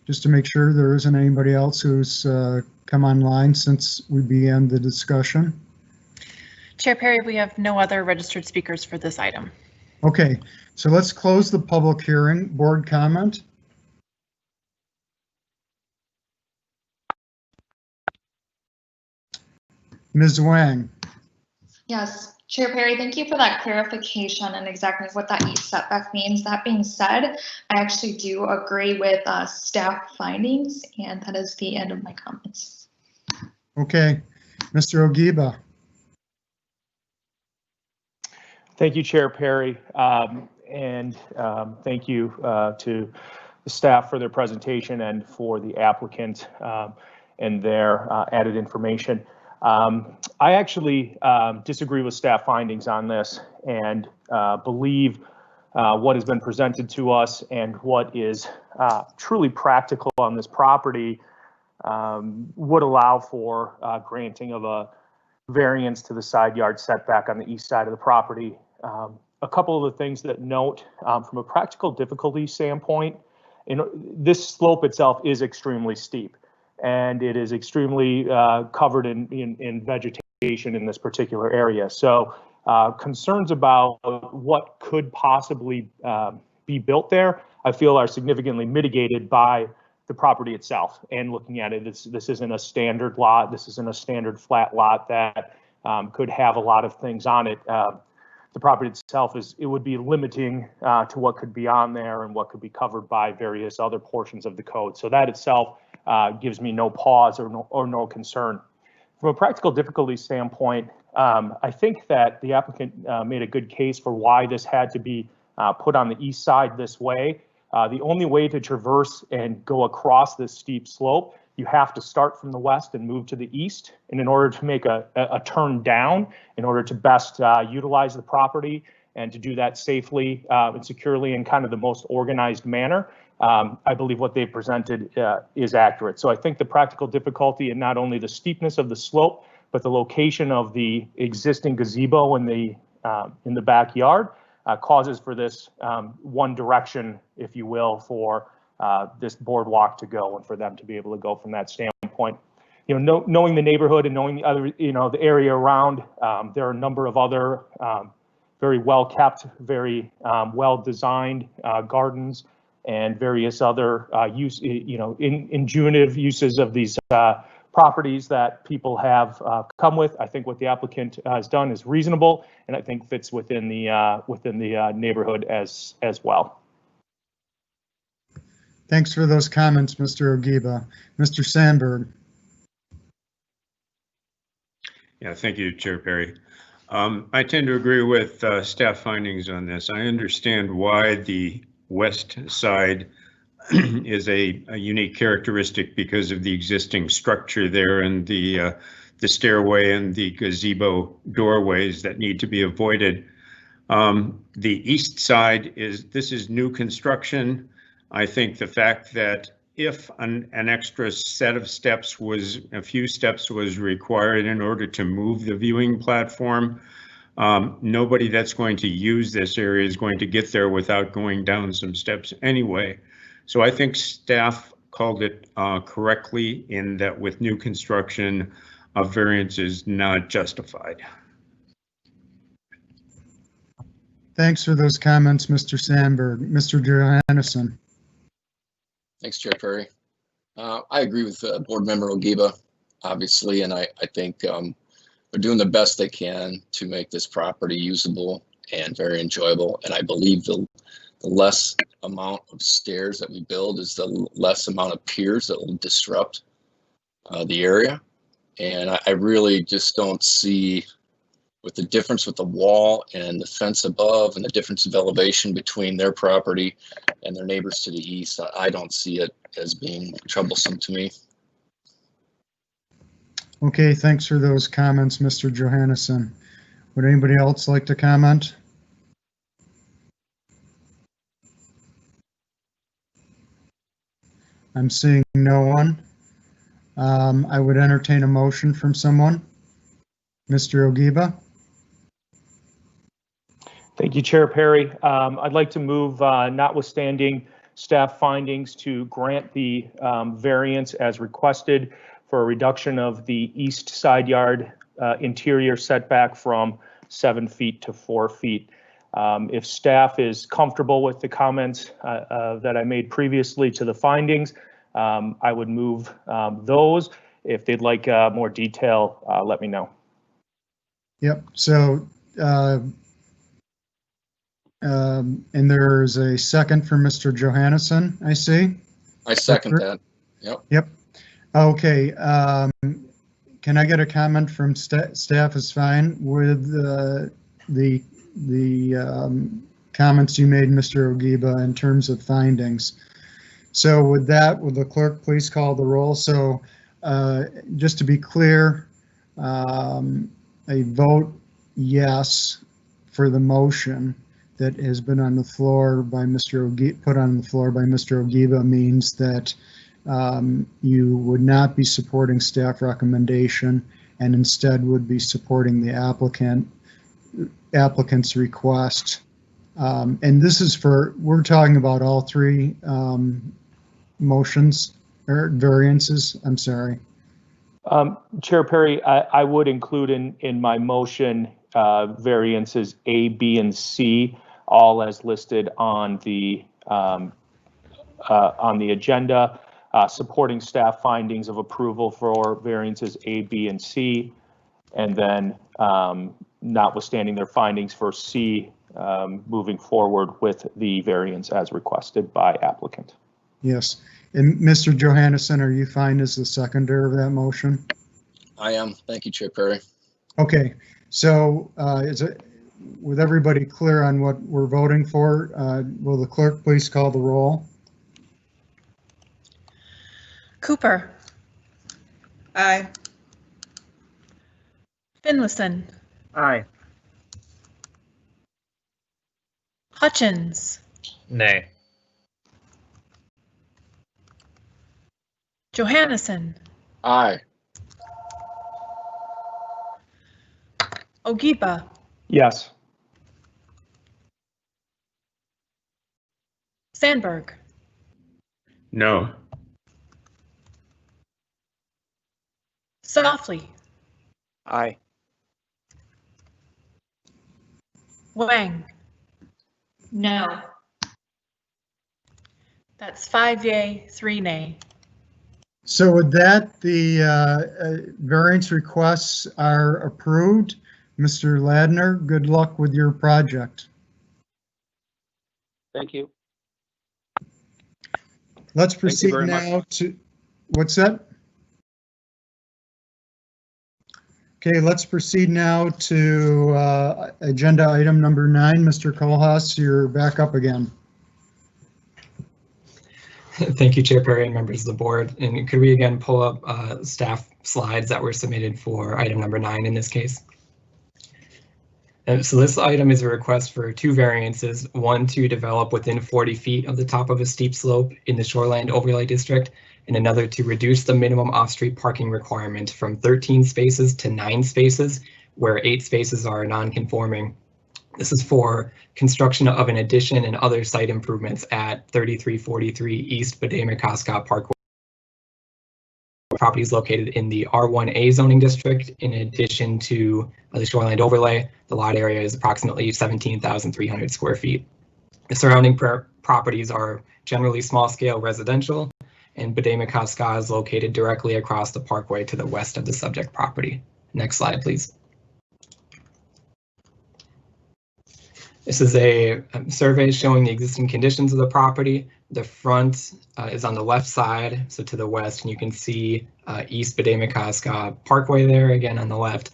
Just to make sure there isn't anybody else who's come online since we began the discussion. Chair Perry, we have no other registered speakers for this item. Okay, so let's close the public hearing. Board comment? Ms. Wang? Yes, Chair Perry, thank you for that clarification and exactly what that east setback means. That being said, I actually do agree with staff findings, and that is the end of my comments. Okay, Mr. Ogiba? Thank you, Chair Perry, and thank you to the staff for their presentation and for the applicant and their added information. I actually disagree with staff findings on this and believe what has been presented to us and what is truly practical on this property would allow for granting of a variance to the side yard setback on the east side of the property. A couple of the things that note from a practical difficulty standpoint, this slope itself is extremely steep, and it is extremely covered in vegetation in this particular area. So concerns about what could possibly be built there, I feel are significantly mitigated by the property itself. And looking at it, this isn't a standard lot. This isn't a standard flat lot that could have a lot of things on it. The property itself it would be limiting to what could be on there and what could be covered by various other portions of the code. So that itself gives me no pause or no concern. From a practical difficulty standpoint, I think that the applicant made a good case for why this had to be put on the east side this way. The only way to traverse and go across this steep slope, you have to start from the west and move to the east. And in order to make a turn down, in order to best utilize the property and to do that safely and securely in kind of the most organized manner, I believe what they've presented is accurate. So I think the practical difficulty in not only the steepness of the slope, but the location of the existing gazebo in the backyard causes for this one direction, if you will, for this boardwalk to go and for them to be able to go from that standpoint. You know, knowing the neighborhood and knowing the other, the area around, there are a number of other very well kept, very well designed gardens and various other ingenuitive uses of these properties that people have come with. I think what the applicant has done is reasonable, and I think fits within the neighborhood as well. Thanks for those comments, Mr. Ogiba. Mr. Sandberg. Yeah, thank you, Chair Perry. I tend to agree with staff findings on this. I understand why the west side is a unique characteristic because of the existing structure there and the stairway and the gazebo doorways that need to be avoided. The east side this is new construction. I think the fact that if an extra set of steps a few steps was required in order to move the viewing platform, nobody that's going to use this area is going to get there without going down some steps anyway. So I think staff called it correctly in that with new construction, a variance is not justified. Thanks for those comments, Mr. Sandberg. Mr. Johannesson. Thanks, Chair Perry. I agree with Board Member Ogiba, obviously, and I think they're doing the best they can to make this property usable and very enjoyable. And I believe the less amount of stairs that we build is the less amount of piers that will disrupt the area. And I really just don't see, with the difference with the wall and the fence above and the difference of elevation between their property and their neighbors to the east, I don't see it as being troublesome to me. Okay, thanks for those comments, Mr. Johannesson. Would anybody else like to comment? I'm seeing no one. I would entertain a motion from someone. Mr. Ogiba? Thank you, Chair Perry. I'd like to move, notwithstanding staff findings, to grant the variance as requested for a reduction of the east side yard interior setback from 7 feet to 4 feet. If staff is comfortable with the comments that I made previously to the findings, I would move those. If they'd like more detail, let me know. Yep, so, and there's a second from Mr. Johannesson, I see. I second that. Yep. Okay, can I get a comment from staff is fine with the comments you made, Mr. Ogiba, in terms of findings? So with that, will the clerk please call the roll? So just to be clear, a vote yes for the motion that has been on the floor by Mr. Ogiba, put on the floor by Mr. Ogiba, means that you would not be supporting staff recommendation and instead would be supporting the applicant's request. And this is for, we're talking about all three motions or variances. I'm sorry. Chair Perry, I would include in my motion variances A, B, and C, all as listed on the agenda, supporting staff findings of approval for variances A, B, and C, and then notwithstanding their findings for C, moving forward with the variance as requested by applicant. Yes. And Mr. Johannesson, are you fine as the seconder of that motion? I am. Thank you, Chair Perry. Okay, so with everybody clear on what we're voting for, will the clerk please call the roll? Cooper. Aye. Finlayson. Aye. Hutchins. Nay. Johannesson. Aye. Ogiba. Yes. Sandberg. No. Softly. Aye. Wang. No. That's 5 yay, 3 nay. So with that, the variance requests are approved. Mr. Ladner, good luck with your project. Thank you. Let's proceed very now to, what's that? Okay, let's proceed now to agenda item number 9. Mr. Kohlhaas, you're back up again. Thank you, Chair Perry and members of the board. And could we again pull up staff slides that were submitted for item number 9 in this case? And so this item is a request for 2 variances, one to develop within 40 feet of the top of a steep slope in the Shoreland Overlay District, and another to reduce the minimum off-street parking requirement from 13 spaces to 9 spaces, where 8 spaces are non-conforming. This is for construction of an addition and other site improvements at 3343 East Bademekascot Parkway. Property is located in the R1A zoning district. In addition to the Shoreline Overlay, the lot area is approximately 17,300 square feet. The surrounding properties are generally small-scale residential, and Bademekascot is located directly across the parkway to the west of the subject property. Next slide, please. This is a survey showing the existing conditions of the property. The front is on the left side, so to the west, and you can see East Bademekascot Parkway there, again on the left.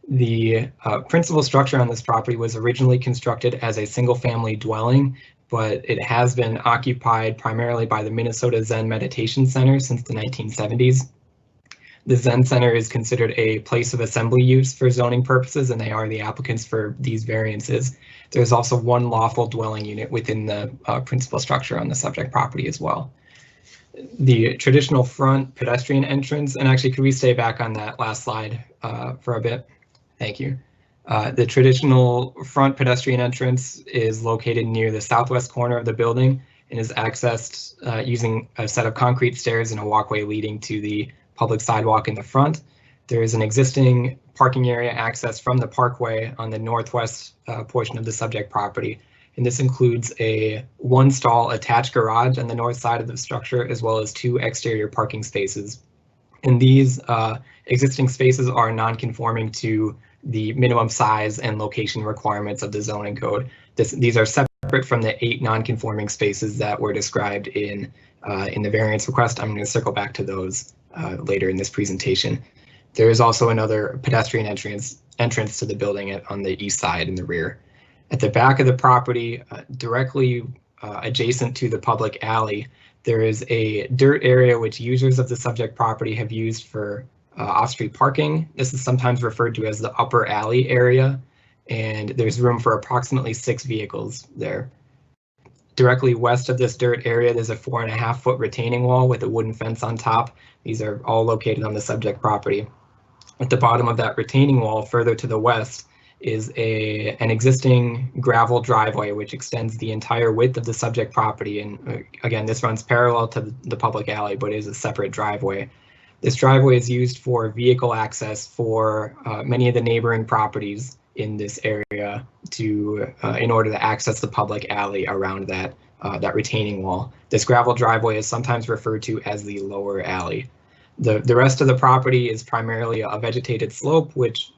The principal structure on this property was originally constructed as a single-family dwelling, but it has been occupied primarily by the Minnesota Zen Meditation Center since the 1970s. The Zen Center is considered a place of assembly use for zoning purposes, and they are the applicants for these variances. There's also one lawful dwelling unit within the principal structure on the subject property as well. The traditional front pedestrian entrance, and actually, could we stay back on that last slide for a bit? Thank you. The traditional front pedestrian entrance is located near the southwest corner of the building and is accessed using a set of concrete stairs and a walkway leading to the public sidewalk in the front. There is an existing parking area access from the parkway on the northwest portion of the subject property. And this includes a one-stall attached garage on the north side of the structure, as well as 2 exterior parking spaces. And these existing spaces are non-conforming to the minimum size and location requirements of the zoning code. These are separate from the 8 non-conforming spaces that were described in the variance request. I'm going to circle back to those later in this presentation. There is also another pedestrian entrance to the building on the east side in the rear. At the back of the property, directly adjacent to the public alley, there is a dirt area which users of the subject property have used for off-street parking. This is sometimes referred to as the upper alley area, and there's room for approximately 6 vehicles there. Directly west of this dirt area, there's a 4.5-foot retaining wall with a wooden fence on top. These are all located on the subject property. At the bottom of that retaining wall, further to the west, is an existing gravel driveway which extends the entire width of the subject property. And again, this runs parallel to the public alley, but is a separate driveway. This driveway is used for vehicle access for many of the neighboring properties in this area in order to access the public alley around that retaining wall. This gravel driveway is sometimes referred to as the lower alley. The rest of the property is primarily a vegetated slope, which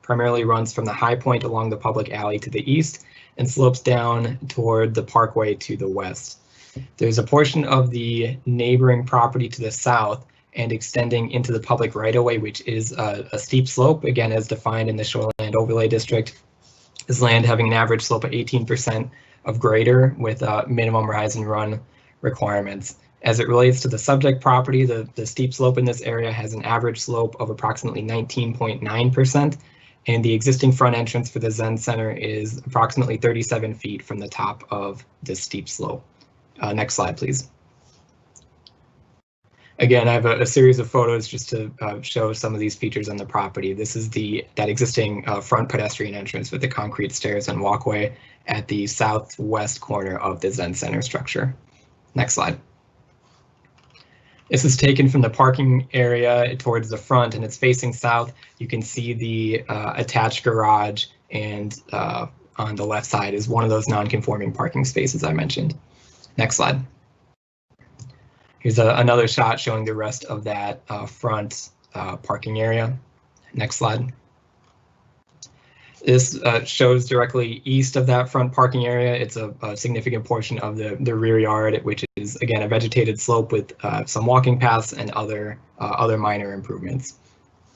primarily runs from the high point along the public alley to the east and slopes down toward the parkway to the west. There's a portion of the neighboring property to the south and extending into the public right-of-way, which is a steep slope, again, as defined in the Shoreland Overlay District. This land having an average slope of 18% of greater with minimum rise and run requirements. As it relates to the subject property, the steep slope in this area has an average slope of approximately 19.9%, and the existing front entrance for the Zen Center is approximately 37 feet from the top of this steep slope. Next slide, please. Again, I have a series of photos just to show some of these features on the property. This is that existing front pedestrian entrance with the concrete stairs and walkway at the southwest corner of the Zen Center structure. Next slide. This is taken from the parking area towards the front, and it's facing south. You can see the attached garage, and on the left side is one of those non-conforming parking spaces I mentioned. Next slide. Here's another shot showing the rest of that front parking area. Next slide. This shows directly east of that front parking area. It's a significant portion of the rear yard, which is, again, a vegetated slope with some walking paths and other minor improvements.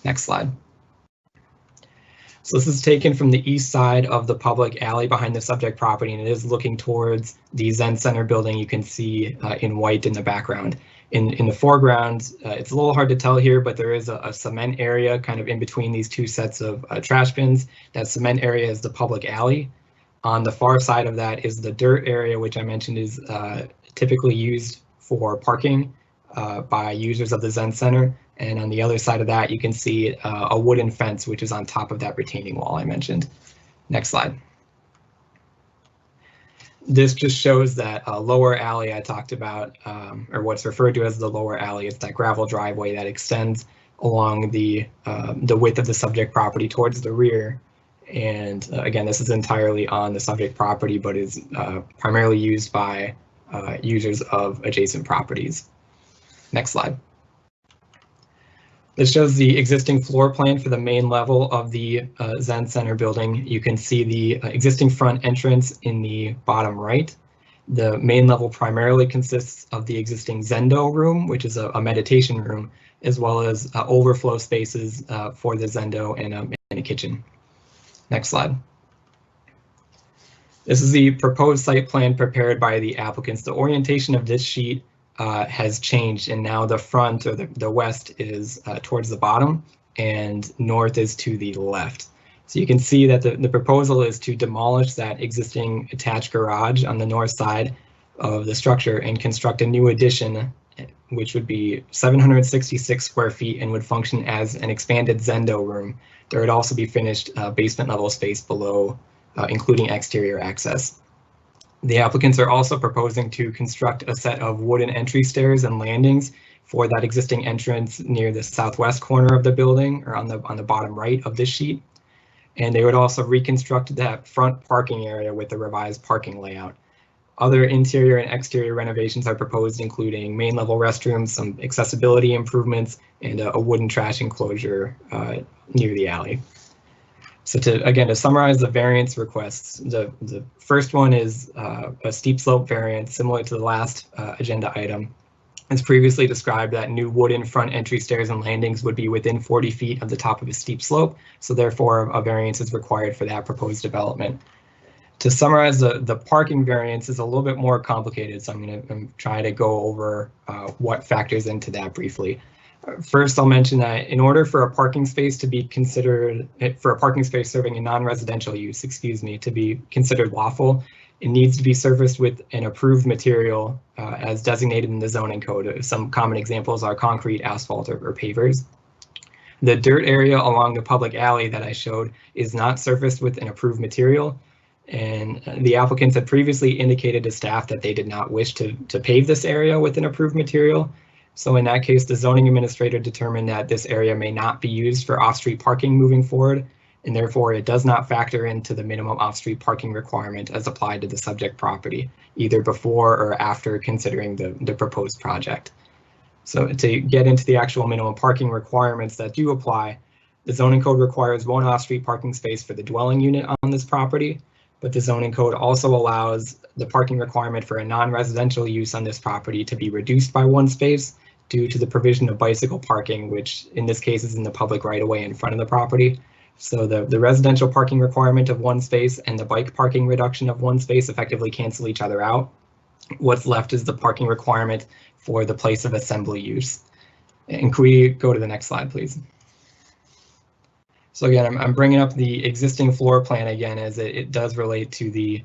Next slide. So this is taken from the east side of the public alley behind the subject property, and it is looking towards the Zen Center building you can see in white in the background. In the foreground, it's a little hard to tell here, but there is a cement area kind of in between these 2 sets of trash bins. That cement area is the public alley. On the far side of that is the dirt area, which I mentioned is typically used for parking by users of the Zen Center. And on the other side of that, you can see a wooden fence, which is on top of that retaining wall I mentioned. Next slide. This just shows that lower alley I talked about, or what's referred to as the lower alley. It's that gravel driveway that extends along the width of the subject property towards the rear. And again, this is entirely on the subject property, but is primarily used by users of adjacent properties. Next slide. This shows the existing floor plan for the main level of the Zen Center building. You can see the existing front entrance in the bottom right. The main level primarily consists of the existing Zendo room, which is a meditation room, as well as overflow spaces for the Zendo and a kitchen. Next slide. This is the proposed site plan prepared by the applicants. The orientation of this sheet has changed, and now the front, or the west, is towards the bottom and north is to the left. So you can see that the proposal is to demolish that existing attached garage on the north side of the structure and construct a new addition which would be 766 square feet and would function as an expanded Zendo room. There would also be finished basement level space below, including exterior access. The applicants are also proposing to construct a set of wooden entry stairs and landings for that existing entrance near the southwest corner of the building, or on the bottom right of this sheet. And they would also reconstruct that front parking area with the revised parking layout. Other interior and exterior renovations are proposed, including main level restrooms, some accessibility improvements, and a wooden trash enclosure near the alley. So to summarize the variance requests, the first one is a steep slope variance similar to the last agenda item. As previously described, that new wooden front entry stairs and landings would be within 40 feet of the top of a steep slope, so therefore a variance is required for that proposed development. To summarize, the parking variance is a little bit more complicated, so I'm going to try to go over what factors into that briefly. First, I'll mention that in order for a parking space to be considered, for a parking space serving a non-residential use, to be considered lawful, it needs to be surfaced with an approved material as designated in the zoning code. Some common examples are concrete, asphalt, or pavers. The dirt area along the public alley that I showed is not surfaced with an approved material, and the applicants had previously indicated to staff that they did not wish to pave this area with an approved material. So in that case, the zoning administrator determined that this area may not be used for off-street parking moving forward, and therefore it does not factor into the minimum off-street parking requirement as applied to the subject property, either before or after considering the proposed project. So to get into the actual minimum parking requirements that do apply, the zoning code requires one off-street parking space for the dwelling unit on this property, but the zoning code also allows the parking requirement for a non-residential use on this property to be reduced by one space due to the provision of bicycle parking, which in this case is in the public right-of-way in front of the property. So the residential parking requirement of one space and the bike parking reduction of one space effectively cancel each other out. What's left is the parking requirement for the place of assembly use. And can we go to the next slide, please? So again, I'm bringing up the existing floor plan again, as it does relate to the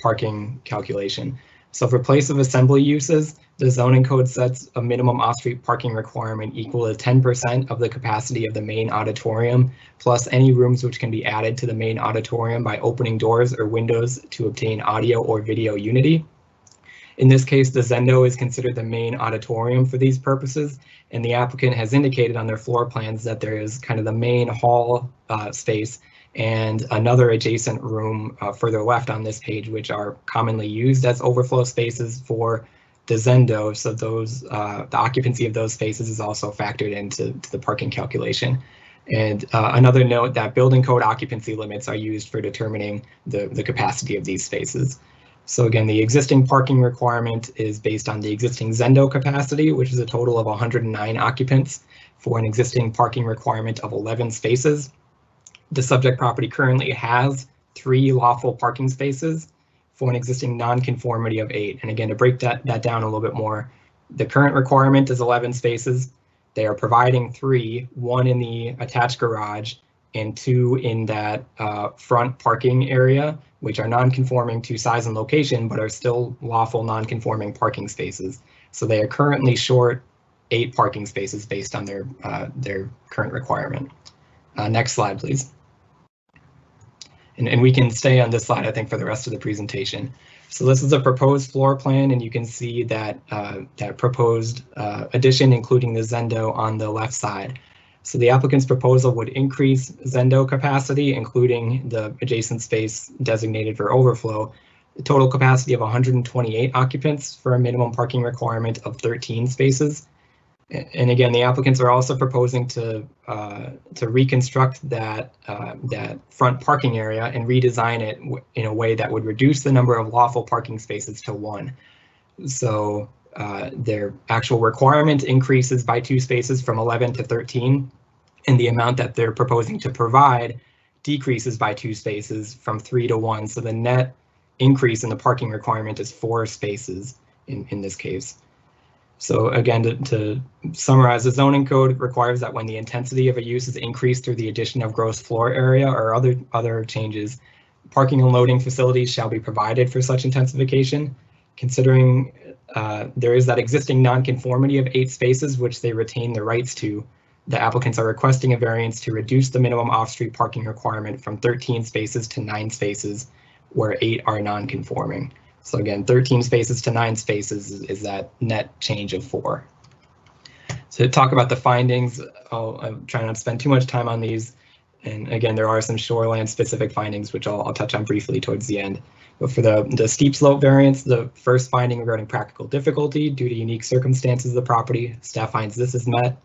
parking calculation. So for place of assembly uses, the zoning code sets a minimum off-street parking requirement equal to 10% of the capacity of the main auditorium, plus any rooms which can be added to the main auditorium by opening doors or windows to obtain audio or video unity. In this case, the Zendo is considered the main auditorium for these purposes, and the applicant has indicated on their floor plans that there is kind of the main hall space and another adjacent room further left on this page, which are commonly used as overflow spaces for the Zendo. So those the occupancy of those spaces is also factored into the parking calculation. And another note that building code occupancy limits are used for determining the capacity of these spaces. So again, the existing parking requirement is based on the existing Zendo capacity, which is a total of 109 occupants for an existing parking requirement of 11 spaces. The subject property currently has 3 lawful parking spaces for an existing non-conformity of 8. And again, to break that down a little bit more, the current requirement is 11 spaces. They are providing 3, 1 in the attached garage and 2 in that front parking area, which are non-conforming to size and location, but are still lawful non-conforming parking spaces. So they are currently short 8 parking spaces based on their current requirement. Next slide, please. And we can stay on this slide, I think, for the rest of the presentation. So this is a proposed floor plan, and you can see that that proposed addition, including the Zendo on the left side. So the applicant's proposal would increase Zendo capacity, including the adjacent space designated for overflow, the total capacity of 128 occupants for a minimum parking requirement of 13 spaces. And again, the applicants are also proposing to reconstruct that front parking area and redesign it in a way that would reduce the number of lawful parking spaces to 1. So their actual requirement increases by 2 spaces from 11 to 13, and the amount that they're proposing to provide decreases by 2 spaces from 3 to 1. So the net increase in the parking requirement is 4 spaces in this case. So again, to summarize, the zoning code requires that when the intensity of a use is increased through the addition of gross floor area or other changes, parking and loading facilities shall be provided for such intensification. Considering there is that existing nonconformity of 8 spaces, which they retain the rights to. The applicants are requesting a variance to reduce the minimum off-street parking requirement from 13 spaces to 9 spaces, where 8 are non-conforming. So again, 13 spaces to 9 spaces is that net change of 4. So to talk about the findings, I'll try not to spend too much time on these. And again, there are some shoreland specific findings, which I'll touch on briefly towards the end. But for the steep slope variance, the first finding regarding practical difficulty due to unique circumstances of the property, staff finds this is met.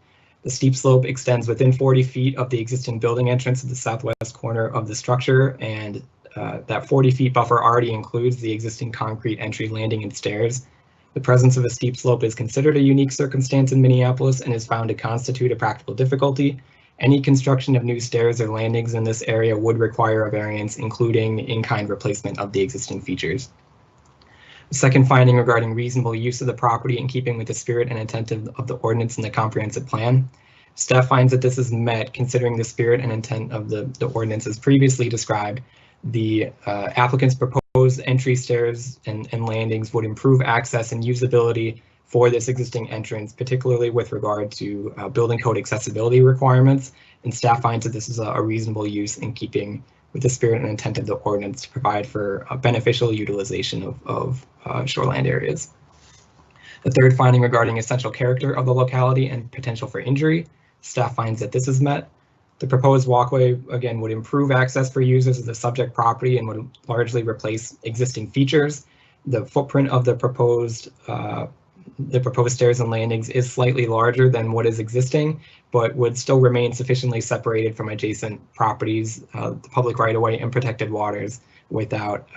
The steep slope extends within 40 feet of the existing building entrance at the southwest corner of the structure, and that 40 feet buffer already includes the existing concrete entry, landing, and stairs. The presence of a steep slope is considered a unique circumstance in Minneapolis and is found to constitute a practical difficulty. Any construction of new stairs or landings in this area would require a variance, including in-kind replacement of the existing features. The second finding regarding reasonable use of the property in keeping with the spirit and intent of the ordinance and the comprehensive plan. Staff finds that this is met considering the spirit and intent of the ordinance as previously described. The applicant's proposed entry stairs and landings would improve access and usability for this existing entrance, particularly with regard to building code accessibility requirements. And staff finds that this is a reasonable use in keeping with the spirit and intent of the ordinance to provide for a beneficial utilization of shoreland areas. The third finding regarding essential character of the locality and potential for injury, staff finds that this is met. The proposed walkway, again, would improve access for users of the subject property and would largely replace existing features. The footprint of the proposed stairs and landings is slightly larger than what is existing, but would still remain sufficiently separated from adjacent properties, the public right-of-way and protected waters without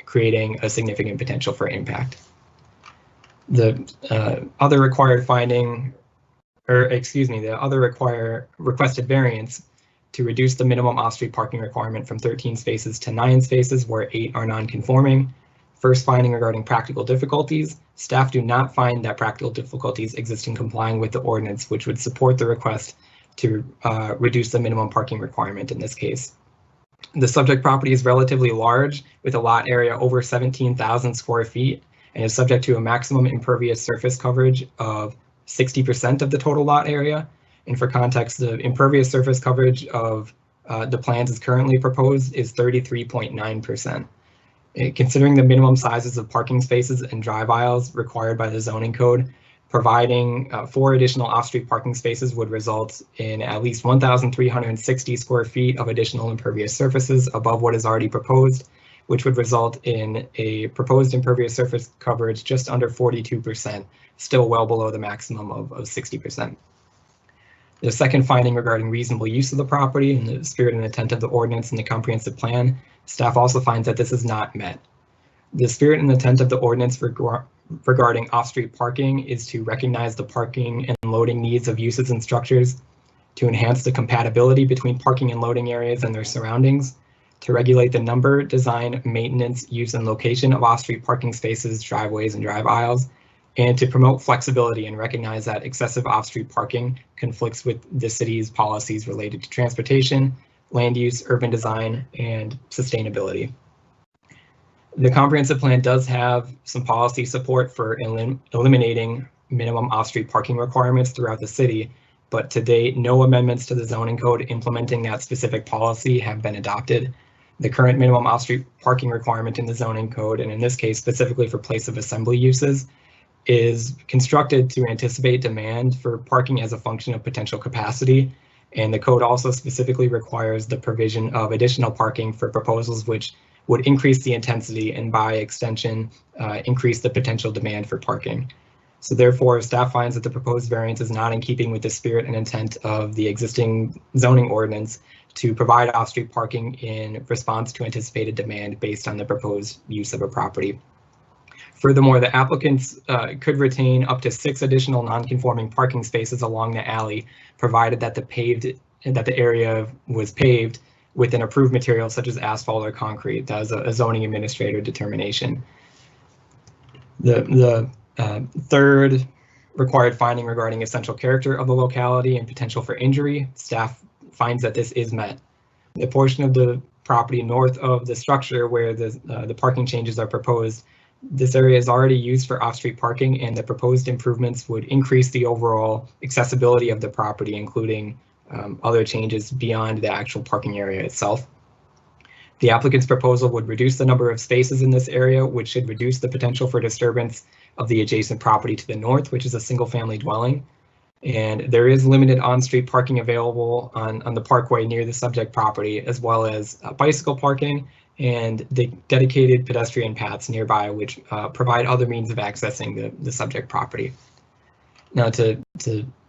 creating a significant potential for impact. The other required finding, the other requested variance to reduce the minimum off-street parking requirement from 13 spaces to 9 spaces where 8 are non-conforming. First finding regarding practical difficulties, staff do not find that practical difficulties exist in complying with the ordinance, which would support the request to reduce the minimum parking requirement in this case. The subject property is relatively large with a lot area over 17,000 square feet and is subject to a maximum impervious surface coverage of 60% of the total lot area. And for context, the impervious surface coverage of the plans as currently proposed is 33.9%. Considering the minimum sizes of parking spaces and drive aisles required by the zoning code, providing 4 additional off-street parking spaces would result in at least 1,360 square feet of additional impervious surfaces above what is already proposed, which would result in a proposed impervious surface coverage just under 42%, still well below the maximum of 60%. The second finding regarding reasonable use of the property and the spirit and intent of the ordinance and the comprehensive plan, staff also finds that this is not met. The spirit and intent of the ordinance regarding off-street parking is to recognize the parking and loading needs of uses and structures, to enhance the compatibility between parking and loading areas and their surroundings, to regulate the number, design, maintenance, use, and location of off-street parking spaces, driveways, and drive aisles, and to promote flexibility and recognize that excessive off-street parking conflicts with the city's policies related to transportation, land use, urban design, and sustainability. The comprehensive plan does have some policy support for eliminating minimum off-street parking requirements throughout the city, but to date, no amendments to the zoning code implementing that specific policy have been adopted. The current minimum off-street parking requirement in the zoning code, and in this case specifically for place of assembly uses, is constructed to anticipate demand for parking as a function of potential capacity. And the code also specifically requires the provision of additional parking for proposals which would increase the intensity and by extension, increase the potential demand for parking. So therefore, staff finds that the proposed variance is not in keeping with the spirit and intent of the existing zoning ordinance to provide off-street parking in response to anticipated demand based on the proposed use of a property. Furthermore, the applicants could retain up to 6 additional non-conforming parking spaces along the alley, provided that the area was paved with an approved material such as asphalt or concrete. That is a zoning administrator determination. The third required finding regarding essential character of the locality and potential for injury, staff finds that this is met. The portion of the property north of the structure where the parking changes are proposed This area is already used for off-street parking, and the proposed improvements would increase the overall accessibility of the property, including other changes beyond the actual parking area itself. The applicant's proposal would reduce the number of spaces in this area, which should reduce the potential for disturbance of the adjacent property to the north, which is a single-family dwelling. And there is limited on-street parking available on the parkway near the subject property, as well as bicycle parking and the dedicated pedestrian paths nearby, which provide other means of accessing the subject property. Now, to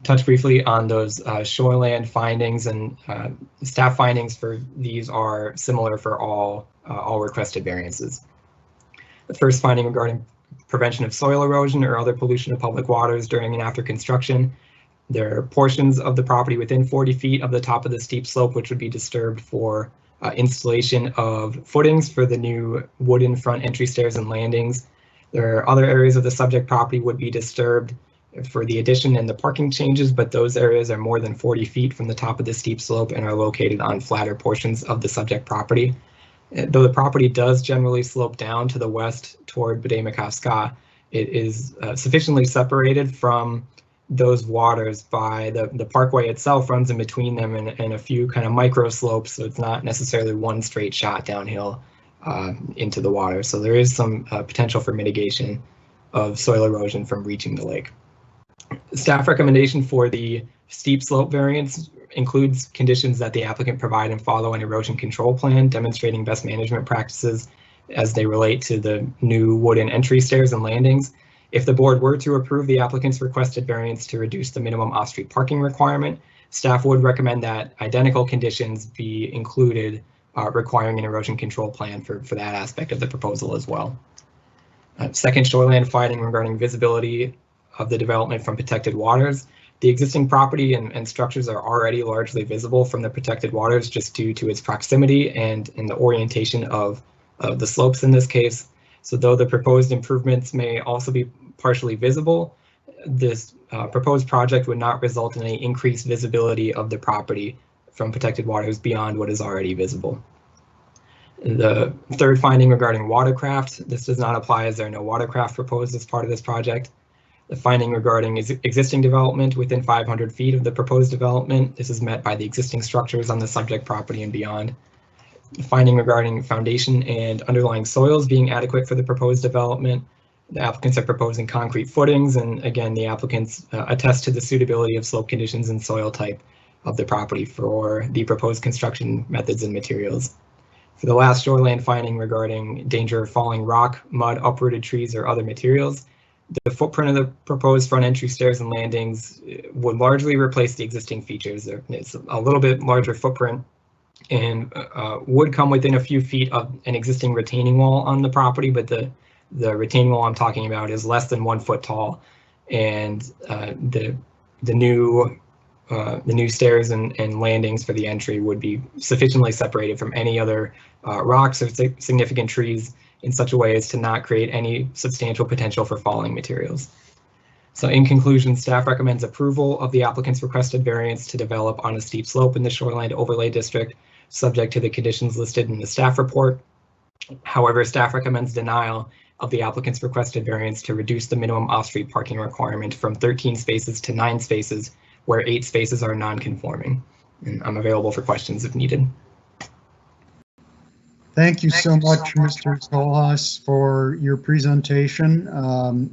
touch briefly on those shoreland findings, and staff findings for these are similar for all requested variances. The first finding regarding prevention of soil erosion or other pollution of public waters during and after construction. There are portions of the property within 40 feet of the top of the steep slope which would be disturbed for installation of footings for the new wooden front entry stairs and landings. There are other areas of the subject property would be disturbed for the addition and the parking changes, but those areas are more than 40 feet from the top of the steep slope and are located on flatter portions of the subject property. Though the property does generally slope down to the west toward Bdej-Makowska, it is sufficiently separated from those waters by the parkway itself runs in between them and a few kind of micro slopes, so it's not necessarily one straight shot downhill into the water. So there is some potential for mitigation of soil erosion from reaching the lake. Staff recommendation for the steep slope variance includes conditions that the applicant provide and follow an erosion control plan demonstrating best management practices as they relate to the new wooden entry stairs and landings. If the board were to approve the applicant's requested variance to reduce the minimum off-street parking requirement, staff would recommend that identical conditions be included, requiring an erosion control plan for that aspect of the proposal as well. Second shoreland finding regarding visibility of the development from protected waters. The existing property and structures are already largely visible from the protected waters just due to its proximity and the orientation of the slopes in this case. So though the proposed improvements may also be partially visible, this proposed project would not result in any increased visibility of the property from protected waters beyond what is already visible. The third finding regarding watercraft, this does not apply as there are no watercraft proposed as part of this project. The finding regarding existing development within 500 feet of the proposed development, this is met by the existing structures on the subject property and beyond. The finding regarding foundation and underlying soils being adequate for the proposed development. The applicants are proposing concrete footings, and again, the applicants attest to the suitability of slope conditions and soil type of the property for the proposed construction methods and materials. For the last shoreland finding regarding danger of falling rock, mud, uprooted trees, or other materials, the footprint of the proposed front entry stairs and landings would largely replace the existing features. It's a little bit larger footprint and would come within a few feet of an existing retaining wall on the property, but the retaining wall I'm talking about is less than 1 foot tall, and the new stairs and landings for the entry would be sufficiently separated from any other rocks or significant trees in such a way as to not create any substantial potential for falling materials. So in conclusion, staff recommends approval of the applicant's requested variance to develop on a steep slope in the Shoreline Overlay District, subject to the conditions listed in the staff report. However, staff recommends denial of the applicant's requested variance to reduce the minimum off-street parking requirement from 13 spaces to 9 spaces, where 8 spaces are non-conforming. And I'm available for questions if needed. Thank you so much, Mr. Kohlhaas, for your presentation.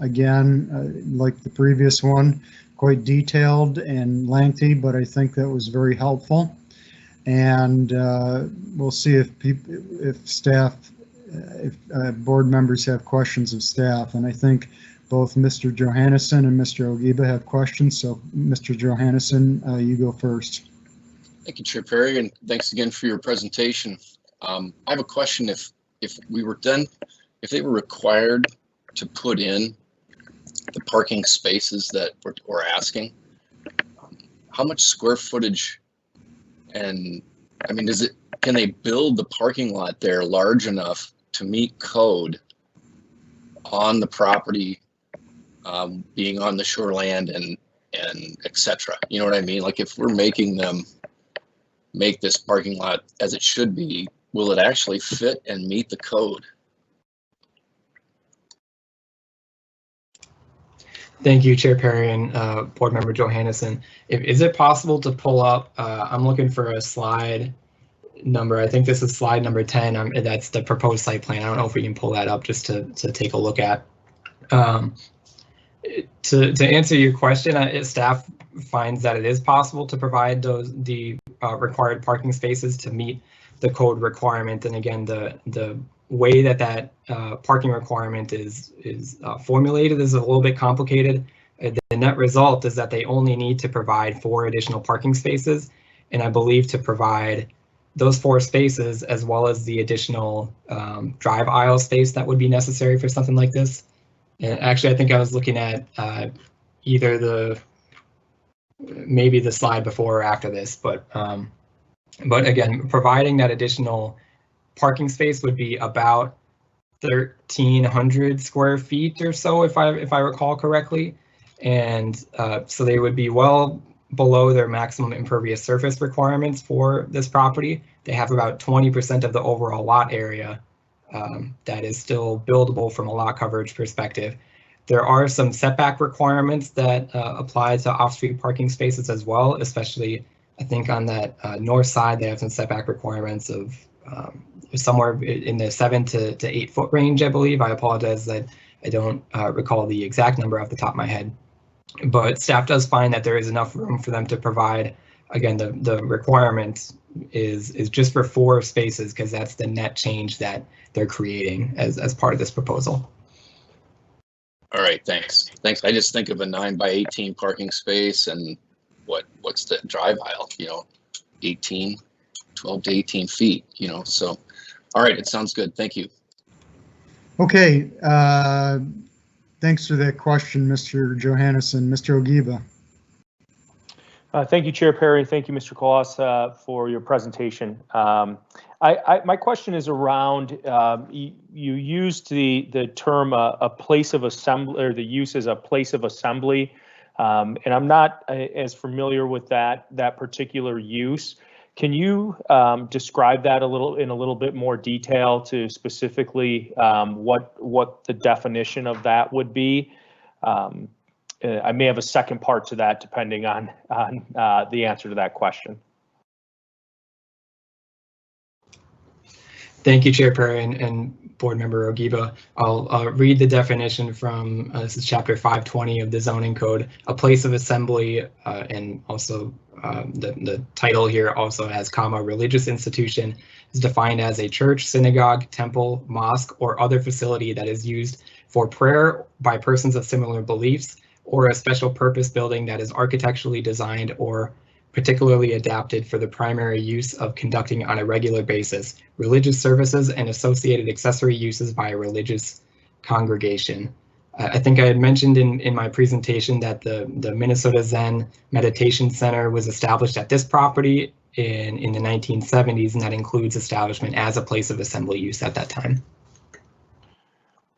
Again, like the previous one, quite detailed and lengthy, but I think that was very helpful. And we'll see if board members have questions of staff. And I think both Mr. Johannesson and Mr. Ogiba have questions. So Mr. Johannesson, you go first. Thank you, Chair Perry, and thanks again for your presentation. I have a question. If they were required to put in the parking spaces that we're asking, how much square footage, and I mean, can they build the parking lot there large enough to meet code on the property, being on the shoreland and et cetera? You know what I mean? Like if we're making them make this parking lot as it should be, will it actually fit and meet the code? Thank you, Chair Perry and Board Member Johannesson. Is it possible to pull up, I'm looking for a slide number. I think this is slide number 10. That's the proposed site plan. I don't know if we can pull that up just to take a look at. To answer your question, staff finds that it is possible to provide the required parking spaces to meet the code requirement. And again, the way that parking requirement is formulated is a little bit complicated. The net result is that they only need to provide 4 additional parking spaces. And I believe to provide those 4 spaces, as well as the additional drive aisle space that would be necessary for something like this. And actually, I think I was looking at either maybe the slide before or after this, but again, providing that additional parking space would be about 1,300 square feet or so, if I recall correctly, and so they would be well below their maximum impervious surface requirements for this property. They have about 20% of the overall lot area that is still buildable from a lot coverage perspective. There are some setback requirements that apply to off-street parking spaces as well, especially I think on that north side, they have some setback requirements of somewhere in the 7 to 8 foot range, I believe. I apologize that I don't recall the exact number off the top of my head, but staff does find that there is enough room for them to provide. Again, the requirement is just for 4 spaces because that's the net change that they're creating as part of this proposal. All right, thanks. I just think of a 9 by 18 parking space and what's the drive aisle, 12 to 18 feet, so. All right, it sounds good. Thank you. Okay, thanks for that question, Mr. Johannesson. Mr. Ogiba. Thank you, Chair Perry. Thank you, Mr. Collas, for your presentation. My question is around, you used the term a place of assembly, or the use as a place of assembly, and I'm not as familiar with that particular use. Can you describe that in a little bit more detail to specifically what the definition of that would be? I may have a second part to that depending on the answer to that question. Thank you, Chair Perry and Board Member Ogiba. I'll read the definition from this is Chapter 520 of the Zoning Code. A place of assembly, and also the title here also has comma, religious institution is defined as a church, synagogue, temple, mosque, or other facility that is used for prayer by persons of similar beliefs, or a special purpose building that is architecturally designed or particularly adapted for the primary use of conducting on a regular basis religious services and associated accessory uses by a religious congregation. I think I had mentioned in my presentation that the Minnesota Zen Meditation Center was established at this property in the 1970s, and that includes establishment as a place of assembly use at that time.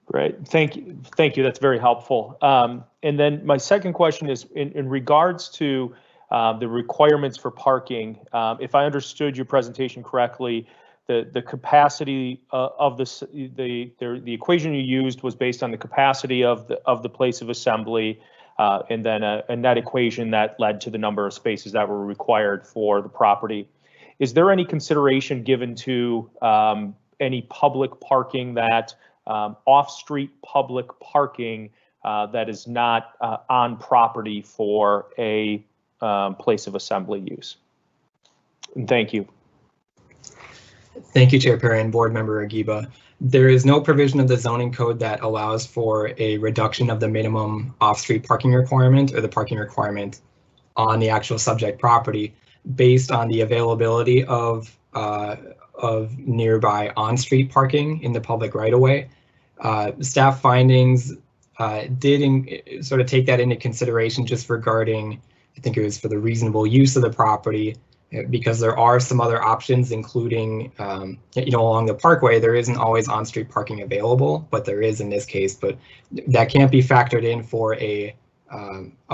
Great, thank you. That's very helpful. And then my second question is in regards to the requirements for parking. If I understood your presentation correctly, the capacity of the equation you used was based on the capacity of the place of assembly, and then a net equation that led to the number of spaces that were required for the property. Is there any consideration given to any public parking that off-street public parking that is not on property for a place of assembly use? And thank you. Thank you, Chair Perry and Board Member Agiba. There is no provision of the zoning code that allows for a reduction of the minimum off-street parking requirement or the parking requirement on the actual subject property based on the availability of nearby on-street parking in the public right-of-way. Staff findings did sort of take that into consideration just regarding, I think it was for the reasonable use of the property, because there are some other options, including, along the parkway, there isn't always on-street parking available, but there is in this case, but that can't be factored in for a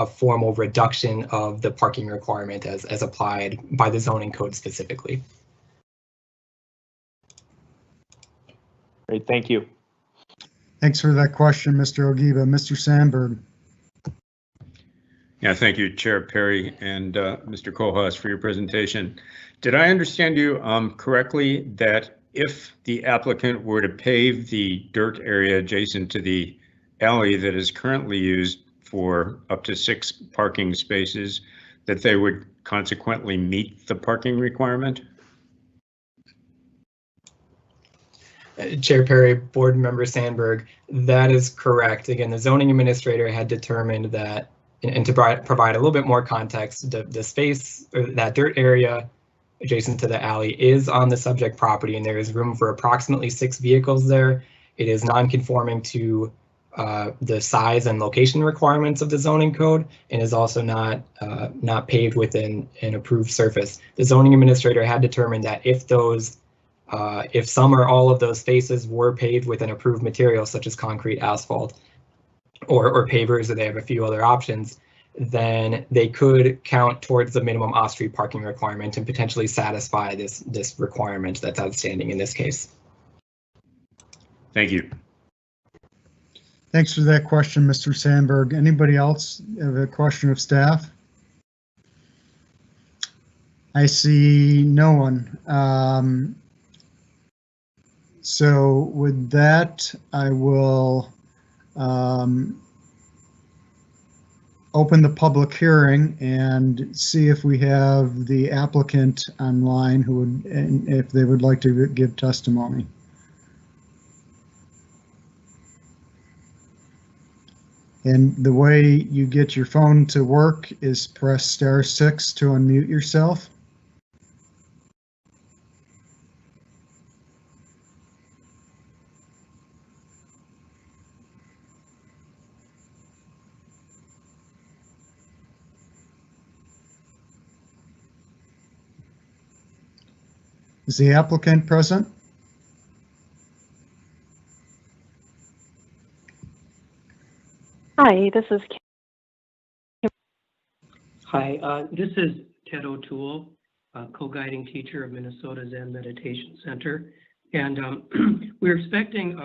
formal reduction of the parking requirement as applied by the zoning code specifically. Great, thank you. Thanks for that question, Mr. Ogiba. Mr. Sandberg. Yeah, thank you, Chair Perry and Mr. Kohlhaas for your presentation. Did I understand you correctly that if the applicant were to pave the dirt area adjacent to the alley that is currently used for up to 6 parking spaces, that they would consequently meet the parking requirement? Chair Perry, Board Member Sandberg, that is correct. Again, the zoning administrator had determined that, and to provide a little bit more context, the space, or that dirt area adjacent to the alley is on the subject property, and there is room for approximately 6 vehicles there. It is non-conforming to the size and location requirements of the zoning code, and is also not paved within an approved surface. The zoning administrator had determined that if some or all of those spaces were paved with an approved material, such as concrete, asphalt, or pavers, or they have a few other options, then they could count towards the minimum off-street parking requirement and potentially satisfy this requirement that's outstanding in this case. Thank you. Thanks for that question, Mr. Sandberg. Anybody else have a question of staff? I see no one. So with that, I will open the public hearing and see if we have the applicant online who would, and if they would like to give testimony. And the way you get your phone to work is press *6 to unmute yourself. Is the applicant present? Hi, this is Kim. Hi, this is Ted O'Toole, co-guiding teacher of Minnesota Zen Meditation Center. And we're expecting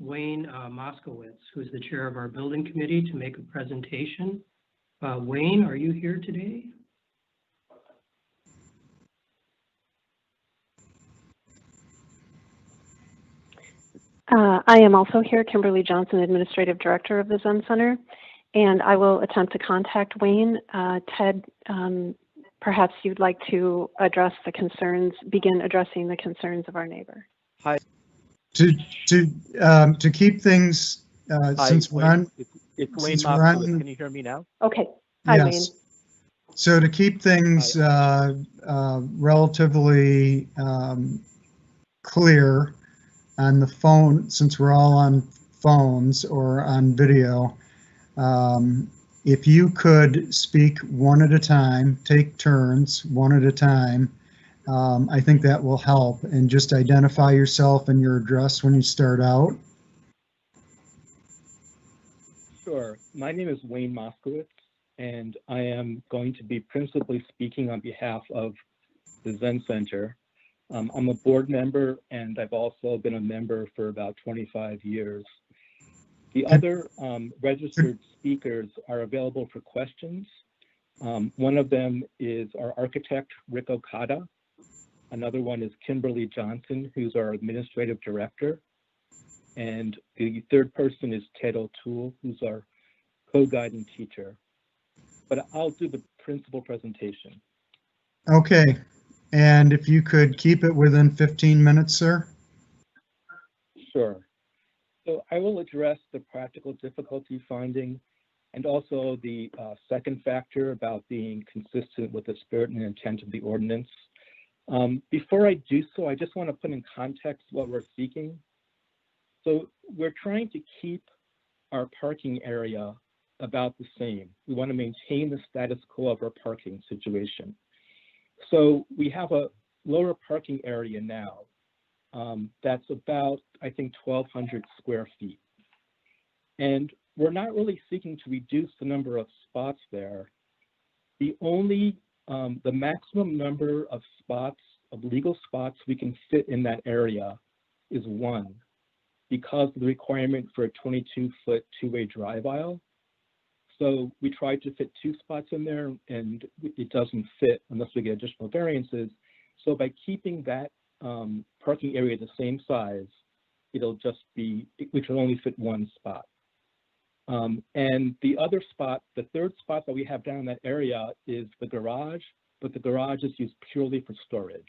Wayne Moskowitz, who's the chair of our building committee, to make a presentation. Wayne, are you here today? I am also here, Kimberly Johnson, Administrative Director of the Zen Center, and I will attempt to contact Wayne. Ted, perhaps you'd like to address the concerns, begin addressing the concerns of our neighbor. Hi. To keep things, Hi, since we're on, it's Wayne since we're Moskowitz. on, Can you hear me now? Okay. Hi, yes. Wayne. So to keep things relatively clear on the phone, since we're all on phones or on video, if you could speak one at a time, take turns one at a time, I think that will help. And just identify yourself and your address when you start out. Sure. My name is Wayne Moskowitz, and I am going to be principally speaking on behalf of the Zen Center. I'm a board member, and I've also been a member for about 25 years. The other registered speakers are available for questions. One of them is our architect, Rick Okada. Another one is Kimberly Johnson, who's our administrative director. And the third person is Ted O'Toole, who's our co-guiding teacher. But I'll do the principal presentation. Okay. And if you could keep it within 15 minutes, sir. Sure. So I will address the practical difficulty finding and also the second factor about being consistent with the spirit and intent of the ordinance. Before I do so, I just want to put in context what we're seeking. So we're trying to keep our parking area about the same. We want to maintain the status quo of our parking situation. So we have a lower parking area now that's about, I think, 1,200 square feet. And we're not really seeking to reduce the number of spots there. The maximum number of spots, of legal spots we can fit in that area is 1 because of the requirement for a 22-foot two-way drive aisle. So we tried to fit 2 spots in there, and it doesn't fit unless we get additional variances. So by keeping that parking area the same size, it'll just be, we can only fit 1 spot. And the other spot, the 3rd spot that we have down in that area is the garage, but the garage is used purely for storage.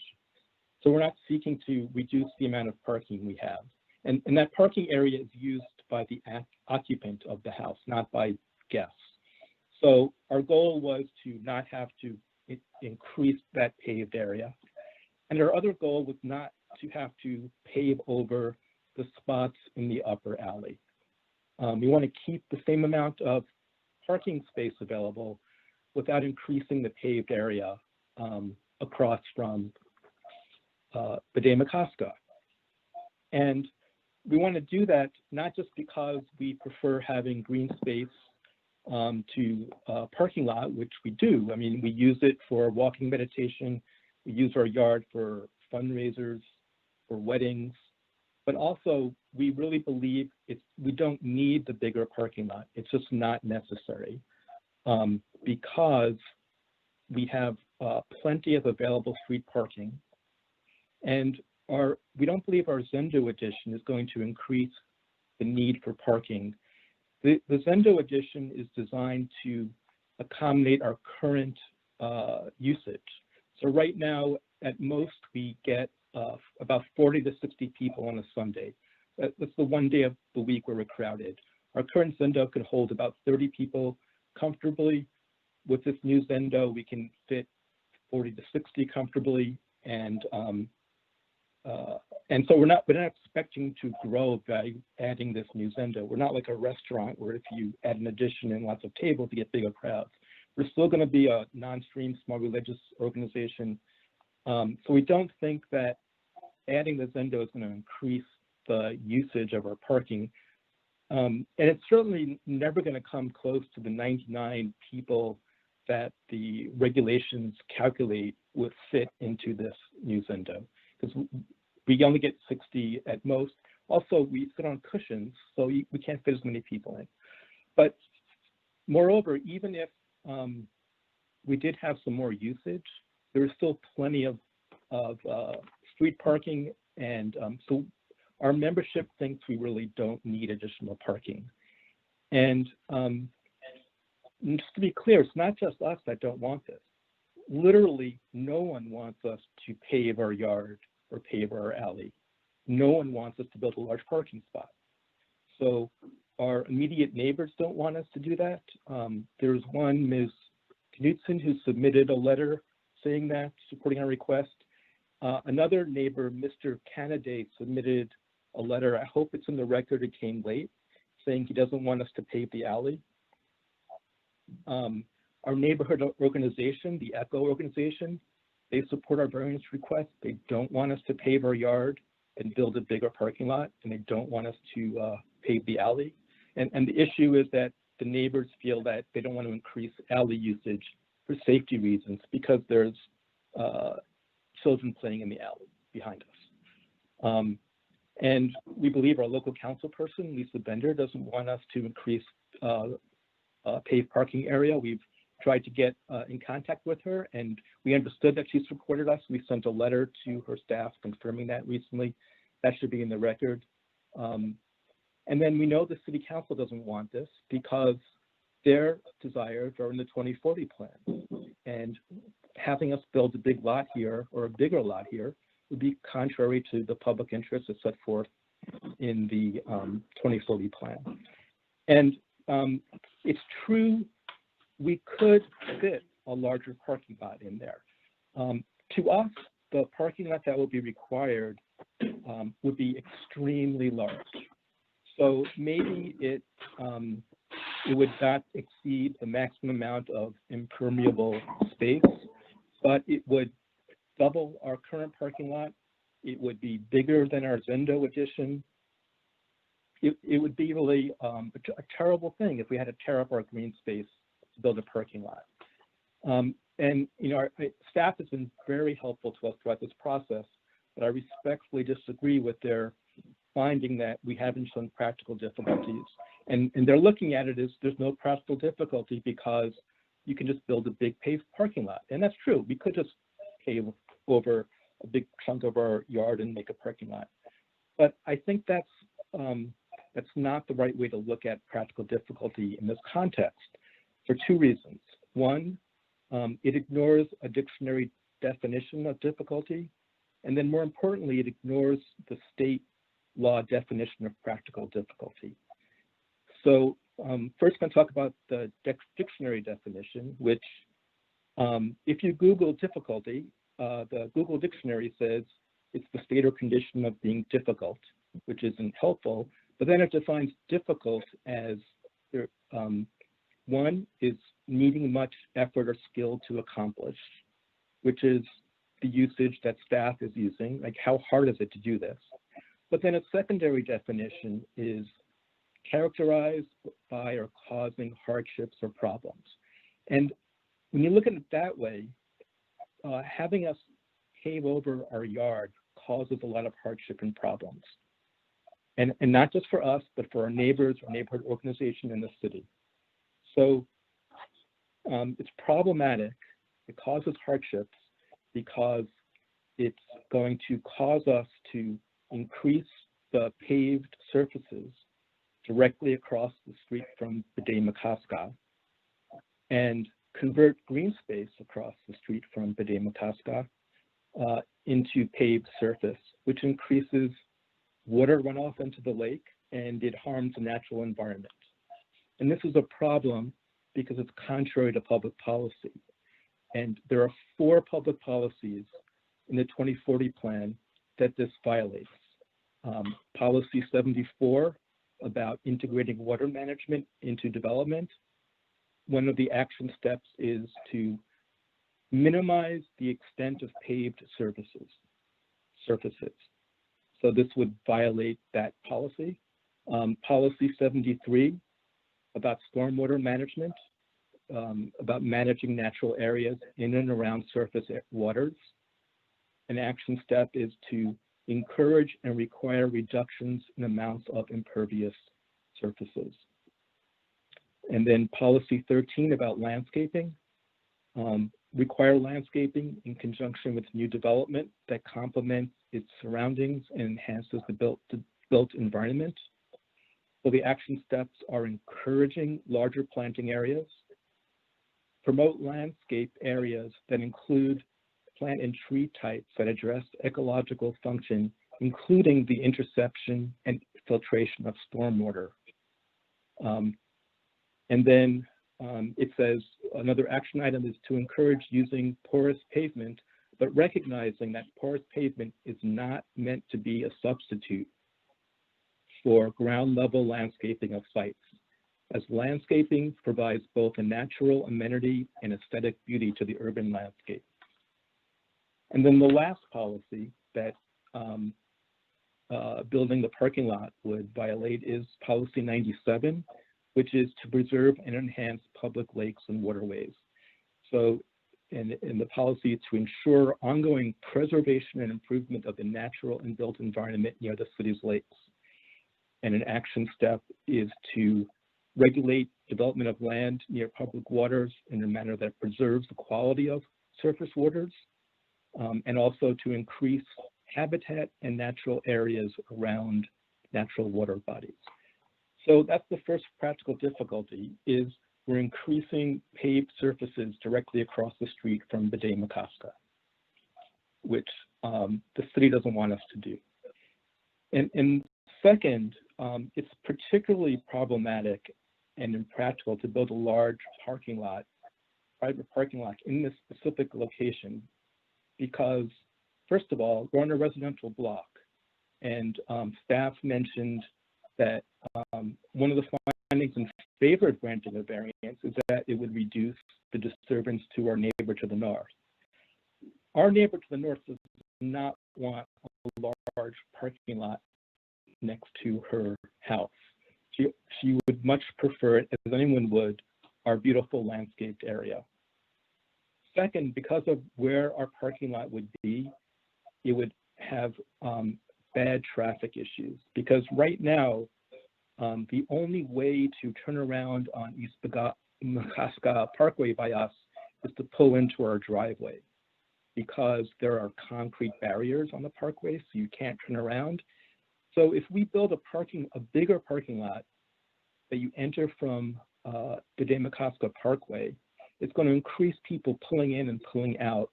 So we're not seeking to reduce the amount of parking we have. And that parking area is used by the occupant of the house, not by guests. So our goal was to not have to increase that paved area. And our other goal was not to have to pave over the spots in the upper alley. We want to keep the same amount of parking space available without increasing the paved area across from Bede-Makaska. And we want to do that not just because we prefer having green space to parking lot, which we do. I mean, we use it for walking meditation. We use our yard for fundraisers, for weddings, but also we really believe we don't need the bigger parking lot. It's just not necessary because we have plenty of available street parking. And we don't believe our Zendo addition is going to increase the need for parking. The Zendo addition is designed to accommodate our current usage. So right now, at most, we get about 40 to 60 people on a Sunday. That's the one day of the week where we're crowded. Our current Zendo can hold about 30 people comfortably. With this new Zendo, we can fit 40 to 60 comfortably, and so we're not expecting to grow by adding this new Zendo. We're not like a restaurant where if you add an addition and lots of tables, you get bigger crowds. We're still going to be a non-stream small religious organization. So we don't think that adding the Zendo is going to increase the usage of our parking. And it's certainly never going to come close to the 99 people that the regulations calculate would fit into this new Zendo, because we only get 60 at most. Also, we sit on cushions, so we can't fit as many people in. But moreover, even if we did have some more usage, there is still plenty of street parking, and so our membership thinks we really don't need additional parking. And just to be clear, it's not just us that don't want this. Literally, no one wants us to pave our yard or pave our alley. No one wants us to build a large parking spot. So our immediate neighbors don't want us to do that. There's one, Ms. Knudsen, who submitted a letter saying that, supporting our request. Another neighbor, Mr. Canaday, submitted a letter. I hope it's in the record, it came late, saying he doesn't want us to pave the alley. Our neighborhood organization, the ECHO organization, they support our variance request. They don't want us to pave our yard and build a bigger parking lot, and they don't want us to pave the alley. And the issue is that the neighbors feel that they don't want to increase alley usage for safety reasons because there's children playing in the alley behind us. And we believe our local council person, Lisa Bender, doesn't want us to increase paved parking area. We've tried to get in contact with her, and we understood that she supported us. We sent a letter to her staff confirming that recently. That should be in the record. And then we know the city council doesn't want this because their desires are in the 2040 plan. And having us build a big lot here or a bigger lot here would be contrary to the public interest that's set forth in the 2040 plan. And it's true, we could fit a larger parking lot in there. To us, the parking lot that would be required would be extremely large. So maybe it would not exceed the maximum amount of impermeable space, but it would double our current parking lot. It would be bigger than our Zendo addition. It would be really a terrible thing if we had to tear up our green space to build a parking lot. And you know, our staff has been very helpful to us throughout this process, but I respectfully disagree with their finding that we haven't shown practical difficulties. And they're looking at it as there's no practical difficulty because you can just build a big paved parking lot. And that's true. We could just pave over a big chunk of our yard and make a parking lot. But I think that's not the right way to look at practical difficulty in this context for two reasons. One, it ignores a dictionary definition of difficulty. And then more importantly, it ignores the state law definition of practical difficulty. So first, I'm going to talk about the dictionary definition, which if you Google difficulty, the Google dictionary says it's the state or condition of being difficult, which isn't helpful. But then it defines difficult as one is needing much effort or skill to accomplish, which is the usage that staff is using, like how hard is it to do this? But then its secondary definition is characterized by or causing hardships or problems. And when you look at it that way, having us pave over our yard causes a lot of hardship and problems. And not just for us, but for our neighbors or neighborhood organization in the city. So it's problematic. It causes hardships because it's going to cause us to increase the paved surfaces directly across the street from Bede-Makaska and convert green space across the street from Bede-Makaska into paved surface, which increases water runoff into the lake and it harms the natural environment. And this is a problem because it's contrary to public policy. And there are 4 public policies in the 2040 plan that this violates. Policy 74 about integrating water management into development. One of the action steps is to minimize the extent of paved surfaces. So this would violate that policy. Policy 73 about stormwater management, about managing natural areas in and around surface waters. An action step is to encourage and require reductions in amounts of impervious surfaces. And then policy 13 about landscaping, require landscaping in conjunction with new development that complements its surroundings and enhances the built environment. So the action steps are encouraging larger planting areas, promote landscape areas that include plant and tree types that address ecological function, including the interception and filtration of stormwater. And then it says another action item is to encourage using porous pavement, but recognizing that porous pavement is not meant to be a substitute for ground level landscaping of sites, as landscaping provides both a natural amenity and aesthetic beauty to the urban landscape. And then the last policy that building the parking lot would violate is policy 97, which is to preserve and enhance public lakes and waterways. So in the policy to ensure ongoing preservation and improvement of the natural and built environment near the city's lakes. And an action step is to regulate development of land near public waters in a manner that preserves the quality of surface waters, and also to increase habitat and natural areas around natural water bodies. So that's the first practical difficulty, is we're increasing paved surfaces directly across the street from Bede-Makaska, which the city doesn't want us to do. And second, it's particularly problematic and impractical to build a large parking lot, private parking lot in this specific location, because first of all, we're on a residential block, and staff mentioned that one of the findings in favor of granting a variance is that it would reduce the disturbance to our neighbor to the north. Our neighbor to the north does not want a large parking lot next to her house. She would much prefer it, as anyone would, our beautiful landscaped area. Second, because of where our parking lot would be, it would have bad traffic issues, because right now the only way to turn around on East Makaska Parkway by us is to pull into our driveway because there are concrete barriers on the parkway, so you can't turn around. So if we build a bigger parking lot that you enter from the Makaska Parkway, it's going to increase people pulling in and pulling out,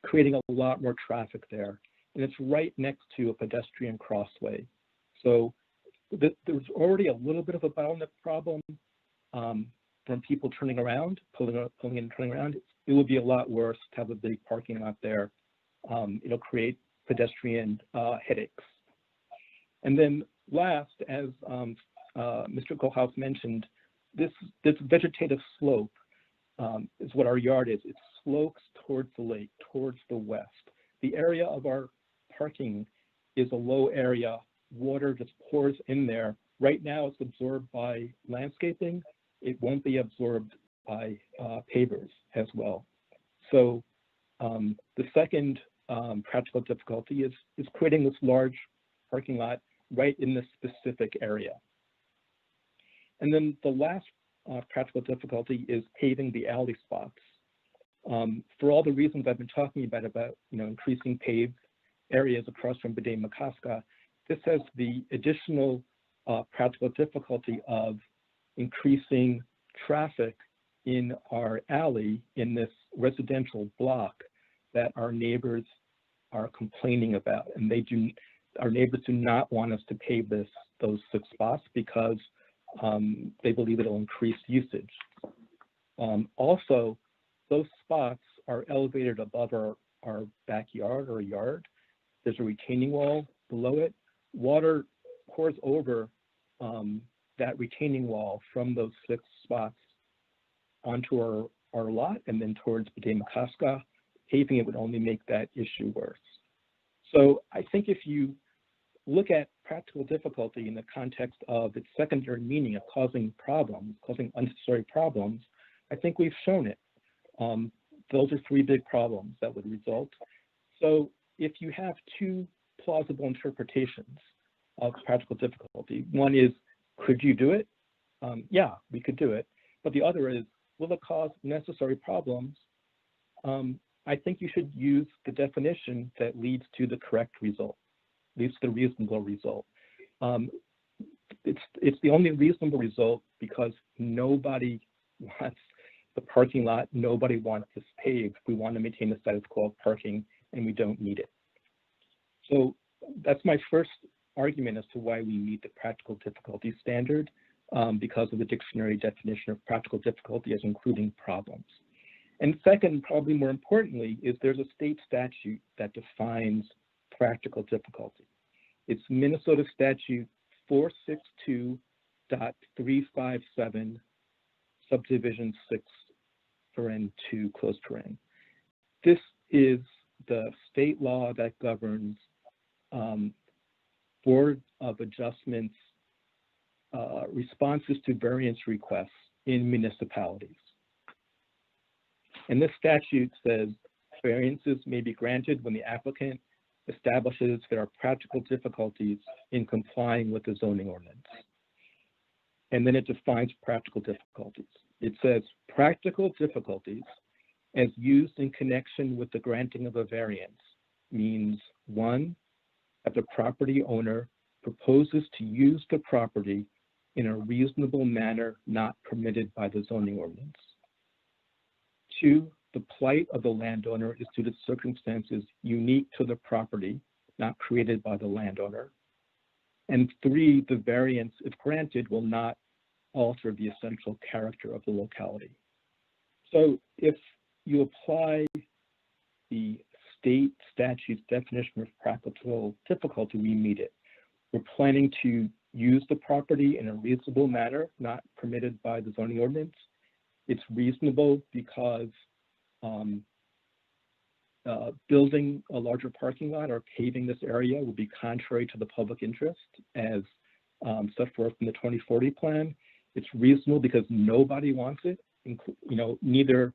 creating a lot more traffic there. And it's right next to a pedestrian crossway. So there's already a little bit of a bottleneck problem from people turning around, pulling in and turning around. It would be a lot worse to have a big parking lot there. It'll create pedestrian headaches. And then last, as Mr. Kohlhaas mentioned, this vegetative slope is what our yard is. It slopes towards the lake, towards the west. The area of our parking is a low area. Water just pours in there. Right now it's absorbed by landscaping. It won't be absorbed by pavers as well. So the second practical difficulty is creating this large parking lot right in this specific area. And then the last practical difficulty is paving the alley spots. For all the reasons I've been talking about increasing paved areas across from Bidé Makaska, this has the additional practical difficulty of increasing traffic in our alley in this residential block that our neighbors are complaining about. And our neighbors do not want us to pave those 6 spots because they believe it'll increase usage. Also, those spots are elevated above our backyard or yard. There's a retaining wall below it. Water pours over that retaining wall from those 6 spots onto our lot and then towards Bidé Makaska. Paving it would only make that issue worse. So I think if you look at practical difficulty in the context of its secondary meaning of causing unnecessary problems, I think we've shown it. Those are 3 big problems that would result. So if you have 2 plausible interpretations of practical difficulty, one is, could you do it? Yeah, we could do it. But the other is, will it cause necessary problems? I think you should use the definition that leads to the correct result, leads to the reasonable result. It's the only reasonable result because nobody wants the parking lot, nobody wants this paved. We want to maintain the status quo of parking and we don't need it. So that's my first argument as to why we meet the practical difficulty standard because of the dictionary definition of practical difficulty as including problems. And second, probably more importantly, is there's a state statute that defines practical difficulty. It's Minnesota Statute 462.357, subdivision 6, paren 2, close paren. This is the state law that governs Board of Adjustments responses to variance requests in municipalities. And this statute says variances may be granted when the applicant establishes there are practical difficulties in complying with the zoning ordinance. And then it defines practical difficulties. It says practical difficulties as used in connection with the granting of a variance means 1, that the property owner proposes to use the property in a reasonable manner not permitted by the zoning ordinance. 2, the plight of the landowner is due to circumstances unique to the property, not created by the landowner. And 3, the variance, if granted, will not alter the essential character of the locality. So if you apply the state statute's definition of practical difficulty, we meet it. We're planning to use the property in a reasonable manner, not permitted by the zoning ordinance. It's reasonable because building a larger parking lot or paving this area would be contrary to the public interest as set forth in the 2040 plan. It's reasonable because nobody wants it, neither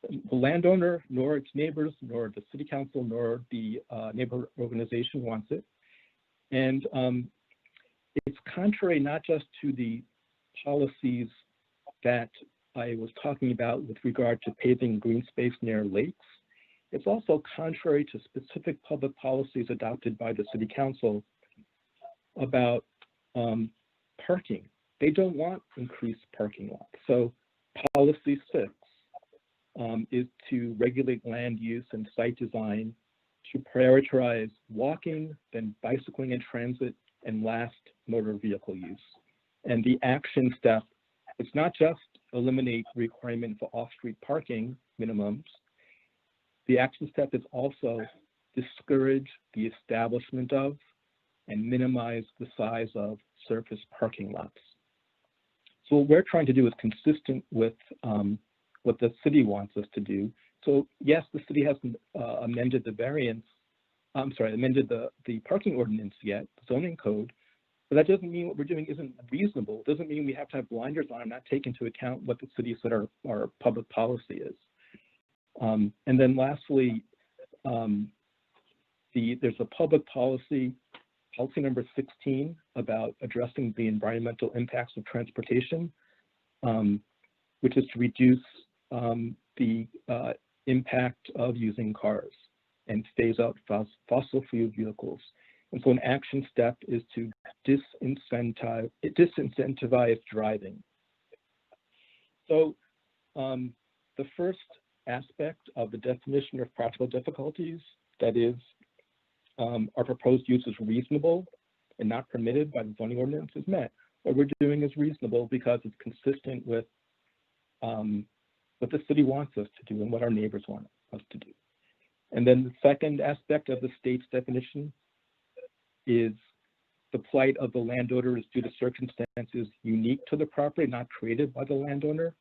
the landowner, nor its neighbors, nor the city council, nor the neighborhood organization wants it. And it's contrary not just to the policies that I was talking about with regard to paving green space near lakes. It's also contrary to specific public policies adopted by the City Council about parking. They don't want increased parking lots. So policy 6 is to regulate land use and site design, to prioritize walking, then bicycling and transit, and last, motor vehicle use. And the action step, it's not just eliminate requirement for off-street parking minimums. The action step is also discourage the establishment of and minimize the size of surface parking lots. So what we're trying to do is consistent with what the city wants us to do. So yes, the city hasn't amended the variance, amended the parking ordinance yet, zoning code, but that doesn't mean what we're doing isn't reasonable. It doesn't mean we have to have blinders on and not take into account what the city said our public policy is. And then lastly, there's a public policy number 16 about addressing the environmental impacts of transportation, which is to reduce the impact of using cars and phase out fossil fuel vehicles. And so an action step is to disincentivize driving. So the first aspect of the definition of practical difficulties, that is, our proposed use is reasonable and not permitted by the zoning ordinance, is met. What we're doing is reasonable because it's consistent with what the city wants us to do and what our neighbors want us to do. And then the second aspect of the state's definition is the plight of the landowner is due to circumstances unique to the property, not created by the landowner.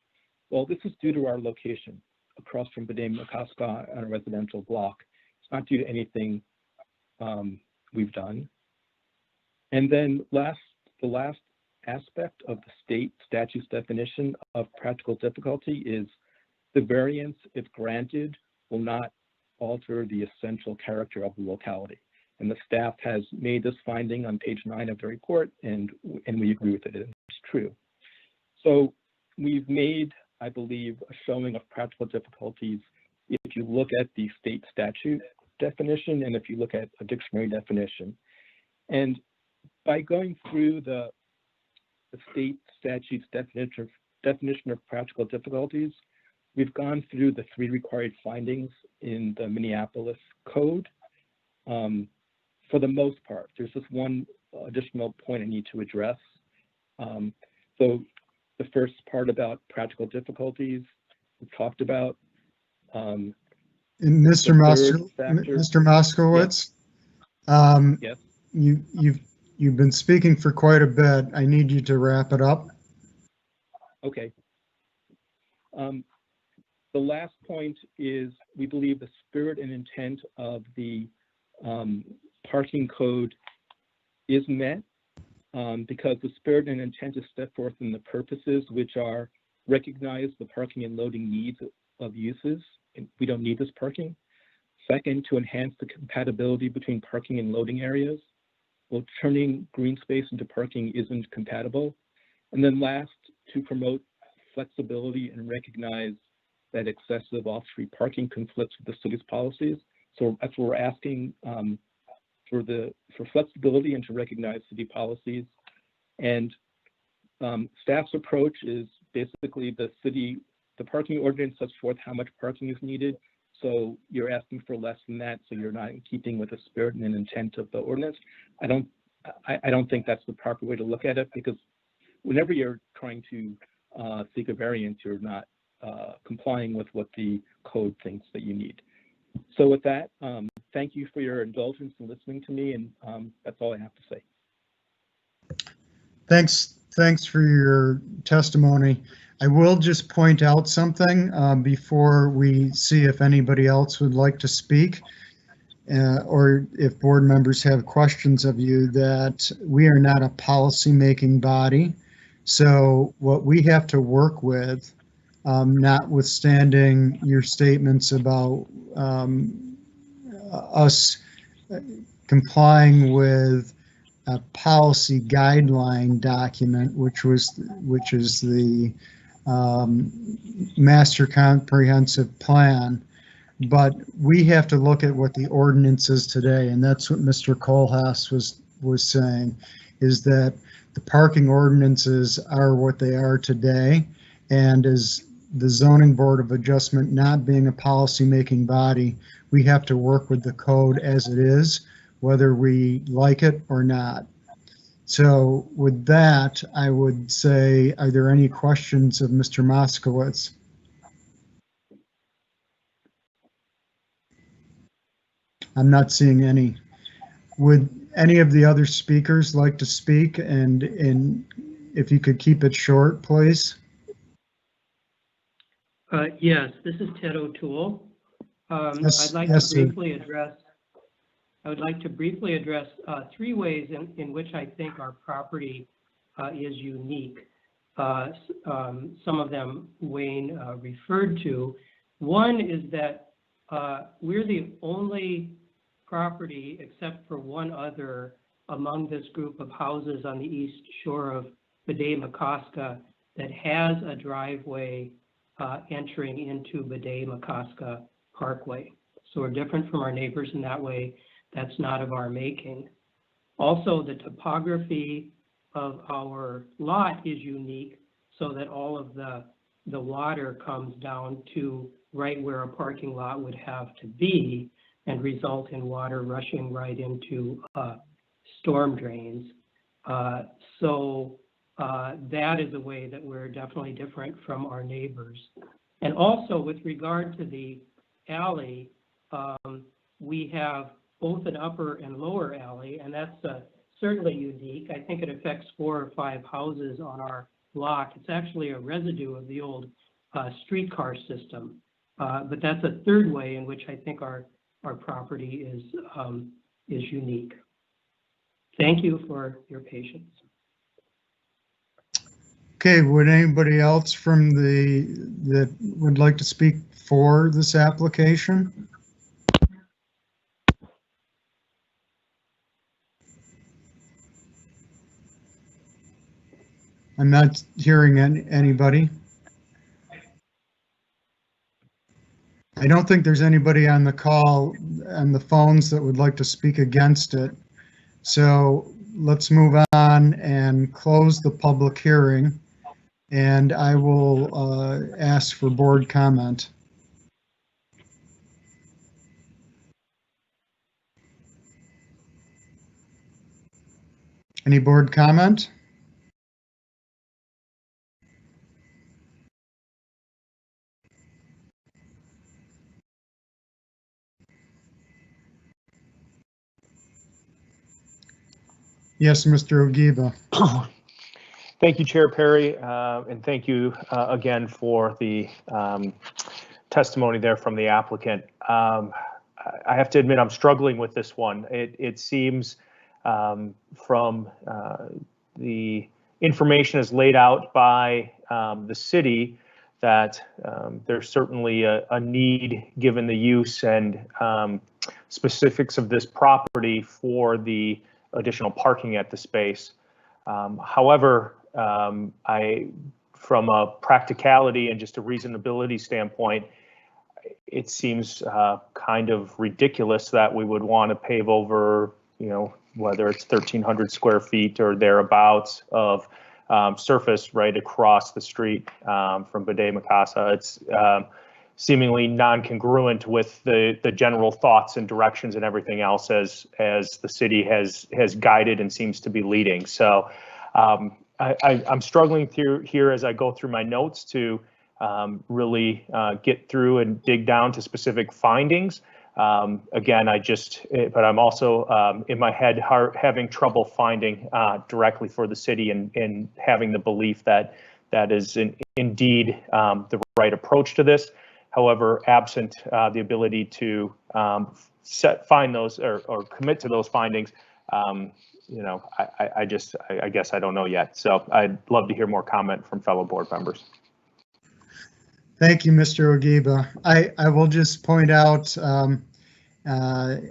Well, this is due to our location across from Bedame-Makaska on a residential block. It's not due to anything we've done. And then the last aspect of the state statute's definition of practical difficulty is the variance, if granted, will not alter the essential character of the locality. And the staff has made this finding on page 9 of the report, and we agree with it. It's true. So we've made, I believe, a showing of practical difficulties if you look at the state statute definition and if you look at a dictionary definition. And by going through the state statute's definition of practical difficulties, we've gone through the 3 required findings in the Minneapolis Code. For the most part, there's just one additional point I need to address. So the first part about practical difficulties we've talked about. And Mr. Moskowitz, yes. You've been speaking for quite a bit. I need you to wrap it up. Okay. The last point is we believe the spirit and intent of the parking code is met because the spirit and intent is set forth in the purposes, which are recognize the parking and loading needs of uses. And we don't need this parking. Second, to enhance the compatibility between parking and loading areas. Well, turning green space into parking isn't compatible. And then last, to promote flexibility and recognize that excessive off-street parking conflicts with the city's policies. So that's what we're asking for flexibility and to recognize city policies. And staff's approach is basically the parking ordinance sets forth how much parking is needed. So you're asking for less than that, so you're not in keeping with the spirit and intent of the ordinance. I don't think that's the proper way to look at it, because whenever you're trying to seek a variance, you're not complying with what the code thinks that you need. So with that, thank you for your indulgence in listening to me, and that's all I have to say. Thanks for your testimony. I will just point out something before we see if anybody else would like to speak, or if board members have questions of you, that we are not a policy-making body. So what we have to work with, notwithstanding your statements about us complying with a policy guideline document, which is the master comprehensive plan. But we have to look at what the ordinance is today, and that's what Mr. Kohlhaas was saying, is that the parking ordinances are what they are today, and as the Zoning Board of Adjustment not being a policy-making body, we have to work with the code as it is, whether we like it or not. So with that, I would say, are there any questions of Mr. Moskowitz? I'm not seeing any. Would any of the other speakers like to speak? And if you could keep it short, please. Yes, this is Ted O'Toole. Yes, I'd like yes, to briefly address. I would like to briefly address 3 ways in which I think our property is unique. Some of them Wayne referred to. One is that we're the only property, except for one other, among this group of houses on the east shore of Bidet-McCoska that has a driveway entering into Bidet-McCoska Parkway. So we're different from our neighbors in that way. That's not of our making. Also, the topography of our lot is unique, so that all of the water comes down to right where a parking lot would have to be and result in water rushing right into storm drains. So that is a way that we're definitely different from our neighbors. And also with regard to the alley, we have both an upper and lower alley, and that's certainly unique. I think it affects 4 or 5 houses on our block. It's actually a residue of the old streetcar system, but that's a third way in which I think our property is unique. Thank you for your patience. Okay, would anybody else from that would like to speak for this application? I'm not hearing anybody. I don't think there's anybody on the call on the phones that would like to speak against it. So let's move on and close the public hearing. And I will ask for board comment. Any board comment? Yes, Mr. Ogiba. Thank you, Chair Perry, and thank you again for the testimony there from the applicant. I have to admit I'm struggling with this one. It seems from the information as laid out by the city that there's certainly a need, given the use and specifics of this property, for the additional parking at the space. However, from a practicality and just a reasonability standpoint, it seems kind of ridiculous that we would want to pave over, whether it's 1,300 square feet or thereabouts of surface right across the street from Bidet-McCoska. It's seemingly non-congruent with the general thoughts and directions and everything else as the city has guided and seems to be leading. So I'm struggling through here as I go through my notes to really get through and dig down to specific findings. Again, but I'm also in my head having trouble finding directly for the city and having the belief that that is indeed the right approach to this. However, absent the ability to find those or commit to those findings, I guess I don't know yet. So I'd love to hear more comment from fellow board members. Thank you, Mr. Ogiba. I will just point out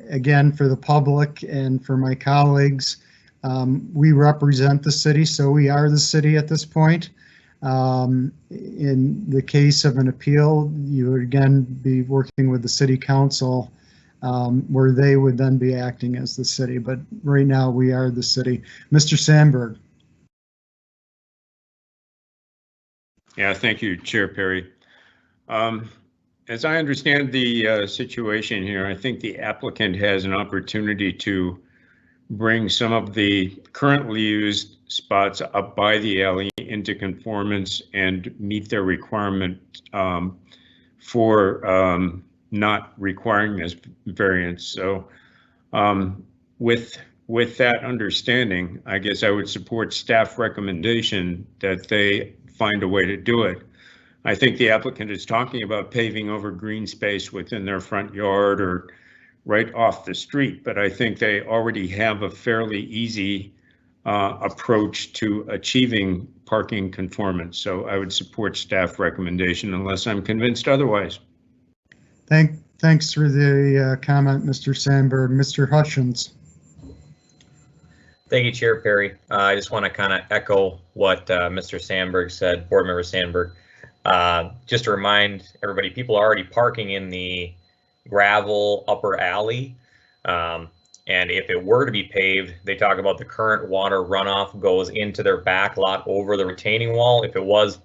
again for the public and for my colleagues, We represent the city, so we are the city at this point. In the case of an appeal, you would again be working with the city council, where they would then be acting as the city. But right now, we are the city. Mr. Sandberg. Yeah, thank you, Chair Perry. As I understand the situation here, I think the applicant has an opportunity to bring some of the currently used spots up by the alley into conformance and meet their requirement for not requiring this variance. So with that understanding, I guess I would support staff recommendation that they find a way to do it. I think the applicant is talking about paving over green space within their front yard or right off the street, but I think they already have a fairly easy approach to achieving parking conformance. So I would support staff recommendation unless I'm convinced otherwise. Thanks for the comment, Mr. Sandberg. Mr. Hutchins. Thank you, Chair Perry. I just want to kind of echo what Mr. Sandberg said, Board Member Sandberg. Just to remind everybody, people are already parking in the gravel upper alley. And if it were to be paved, they talk about the current water runoff goes into their back lot over the retaining wall. If it was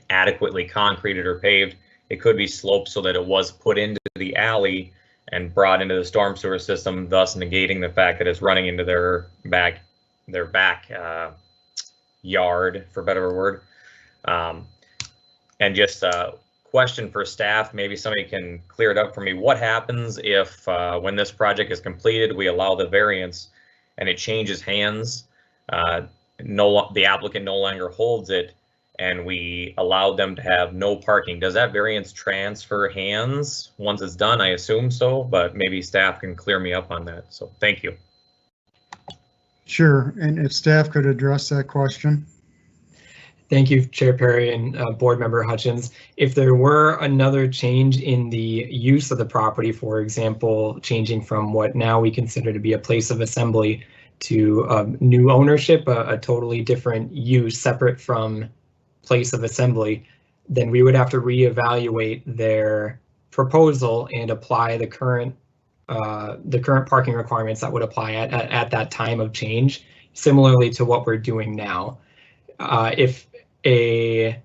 adequately concreted or paved, it could be sloped so that it was put into the alley and brought into the storm sewer system, thus negating the fact that it's running into their back yard, for better word. And just a question for staff, maybe somebody can clear it up for me. What happens if when this project is completed, we allow the variance and it changes hands, the applicant no longer holds it, and we allow them to have no parking? Does that variance transfer hands once it's done? I assume so, but maybe staff can clear me up on that. So thank you. Sure, and if staff could address that question. Thank you, Chair Perry and Board Member Hutchins. If there were another change in the use of the property, for example, changing from what now we consider to be a place of assembly to new ownership, a totally different use separate from place of assembly, then we would have to reevaluate their proposal and apply the current parking requirements that would apply at that time of change, similarly to what we're doing now. If the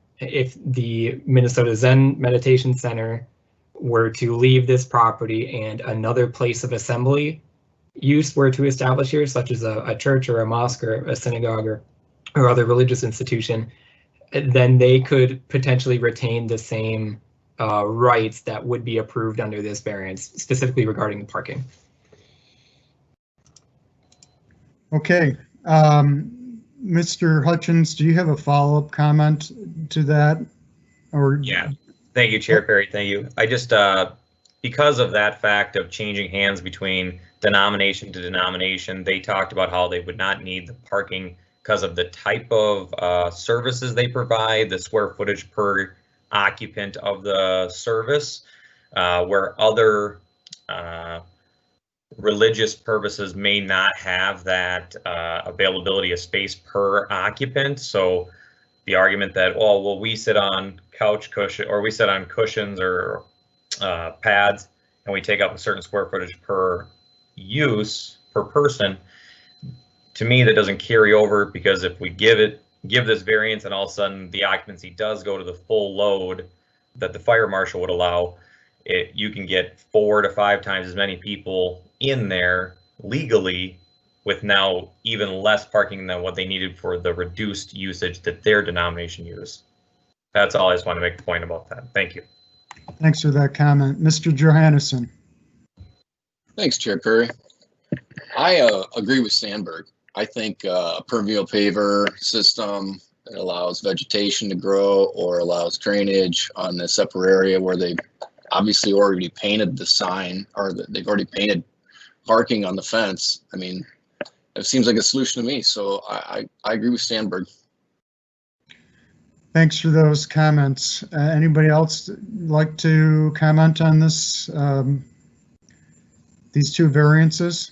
Minnesota Zen Meditation Center were to leave this property and another place of assembly use were to establish here, such as a church or a mosque or a synagogue or other religious institution, then they could potentially retain the same rights that would be approved under this variance, specifically regarding the parking. Okay. Mr. Hutchins, do you have a follow-up comment to that? Or yeah, thank you, Chair Perry. Thank you. I just, because of that fact of changing hands between denomination to denomination, they talked about how they would not need the parking because of the type of services they provide, the square footage per occupant of the service, where other religious purposes may not have that availability of space per occupant. So the argument that, oh, well, we sit on couch cushion or we sit on cushions or pads and we take up a certain square footage per use per person, to me that doesn't carry over, because if we give this variance and all of a sudden the occupancy does go to the full load that the fire marshal would allow, you can get 4 to 5 times as many people in there legally with now even less parking than what they needed for the reduced usage that their denomination used. That's all. I just want to make the point about that. Thank you. Thanks for that comment. Mr. Johannesson. Thanks, Chair Perry. I agree with Sandberg. I think a permeable paver system that allows vegetation to grow or allows drainage on this upper area where they obviously already painted the sign, or they've already painted parking on the fence. I mean, it seems like a solution to me. So I agree with Sandberg. Thanks for those comments. Anybody else like to comment on this, these two variances?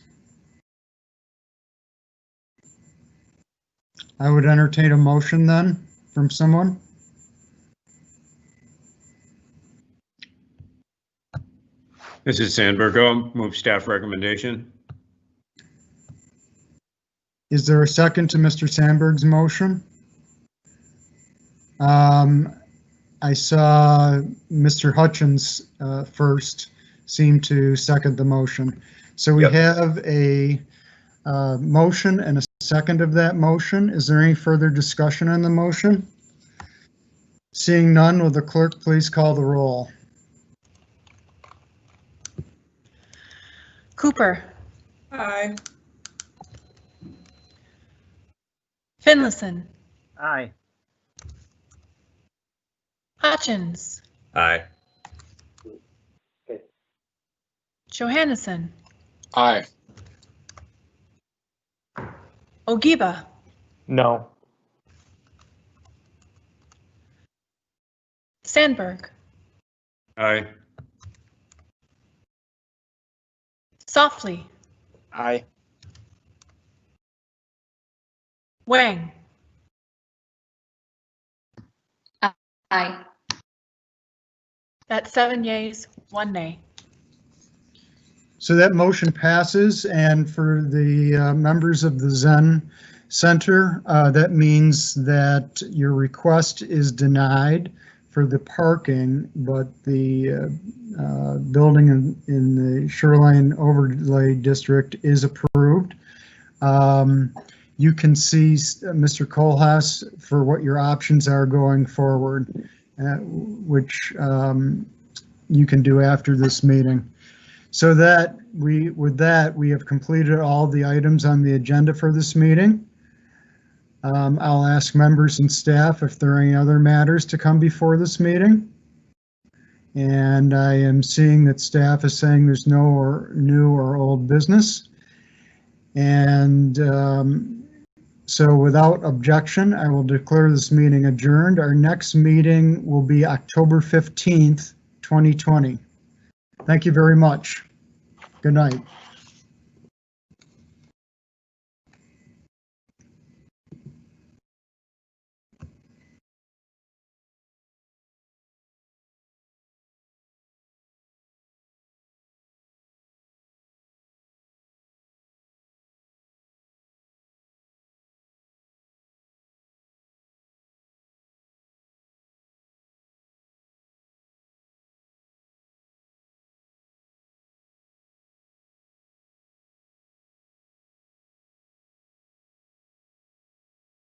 I would entertain a motion then from someone. This is Sandberg. I'll move staff recommendation. Is there a second to Mr. Sandberg's motion? I saw Mr. Hutchins first seem to second the motion. So we have a motion and a second of that motion. Is there any further discussion on the motion? Seeing none, will the clerk please call the roll? Cooper. Aye. Finlayson. Aye. Hutchins. Aye. Johannesson. Aye. Ogiba. No. Sandberg. Aye. Softly. Aye. Wang. Aye. That's 7 yeas, 1 nay. So that motion passes, and for the members of the Zen Center, that means that your request is denied for the parking, but the building in the Shoreline Overlay District is approved. You can see Mr. Kohlhaas for what your options are going forward, which you can do after this meeting. So that with that, we have completed all the items on the agenda for this meeting. I'll ask members and staff if there are any other matters to come before this meeting. And I am seeing that staff is saying there's no new or old business. And so without objection, I will declare this meeting adjourned. Our next meeting will be October 15th, 2020. Thank you very much. Good night.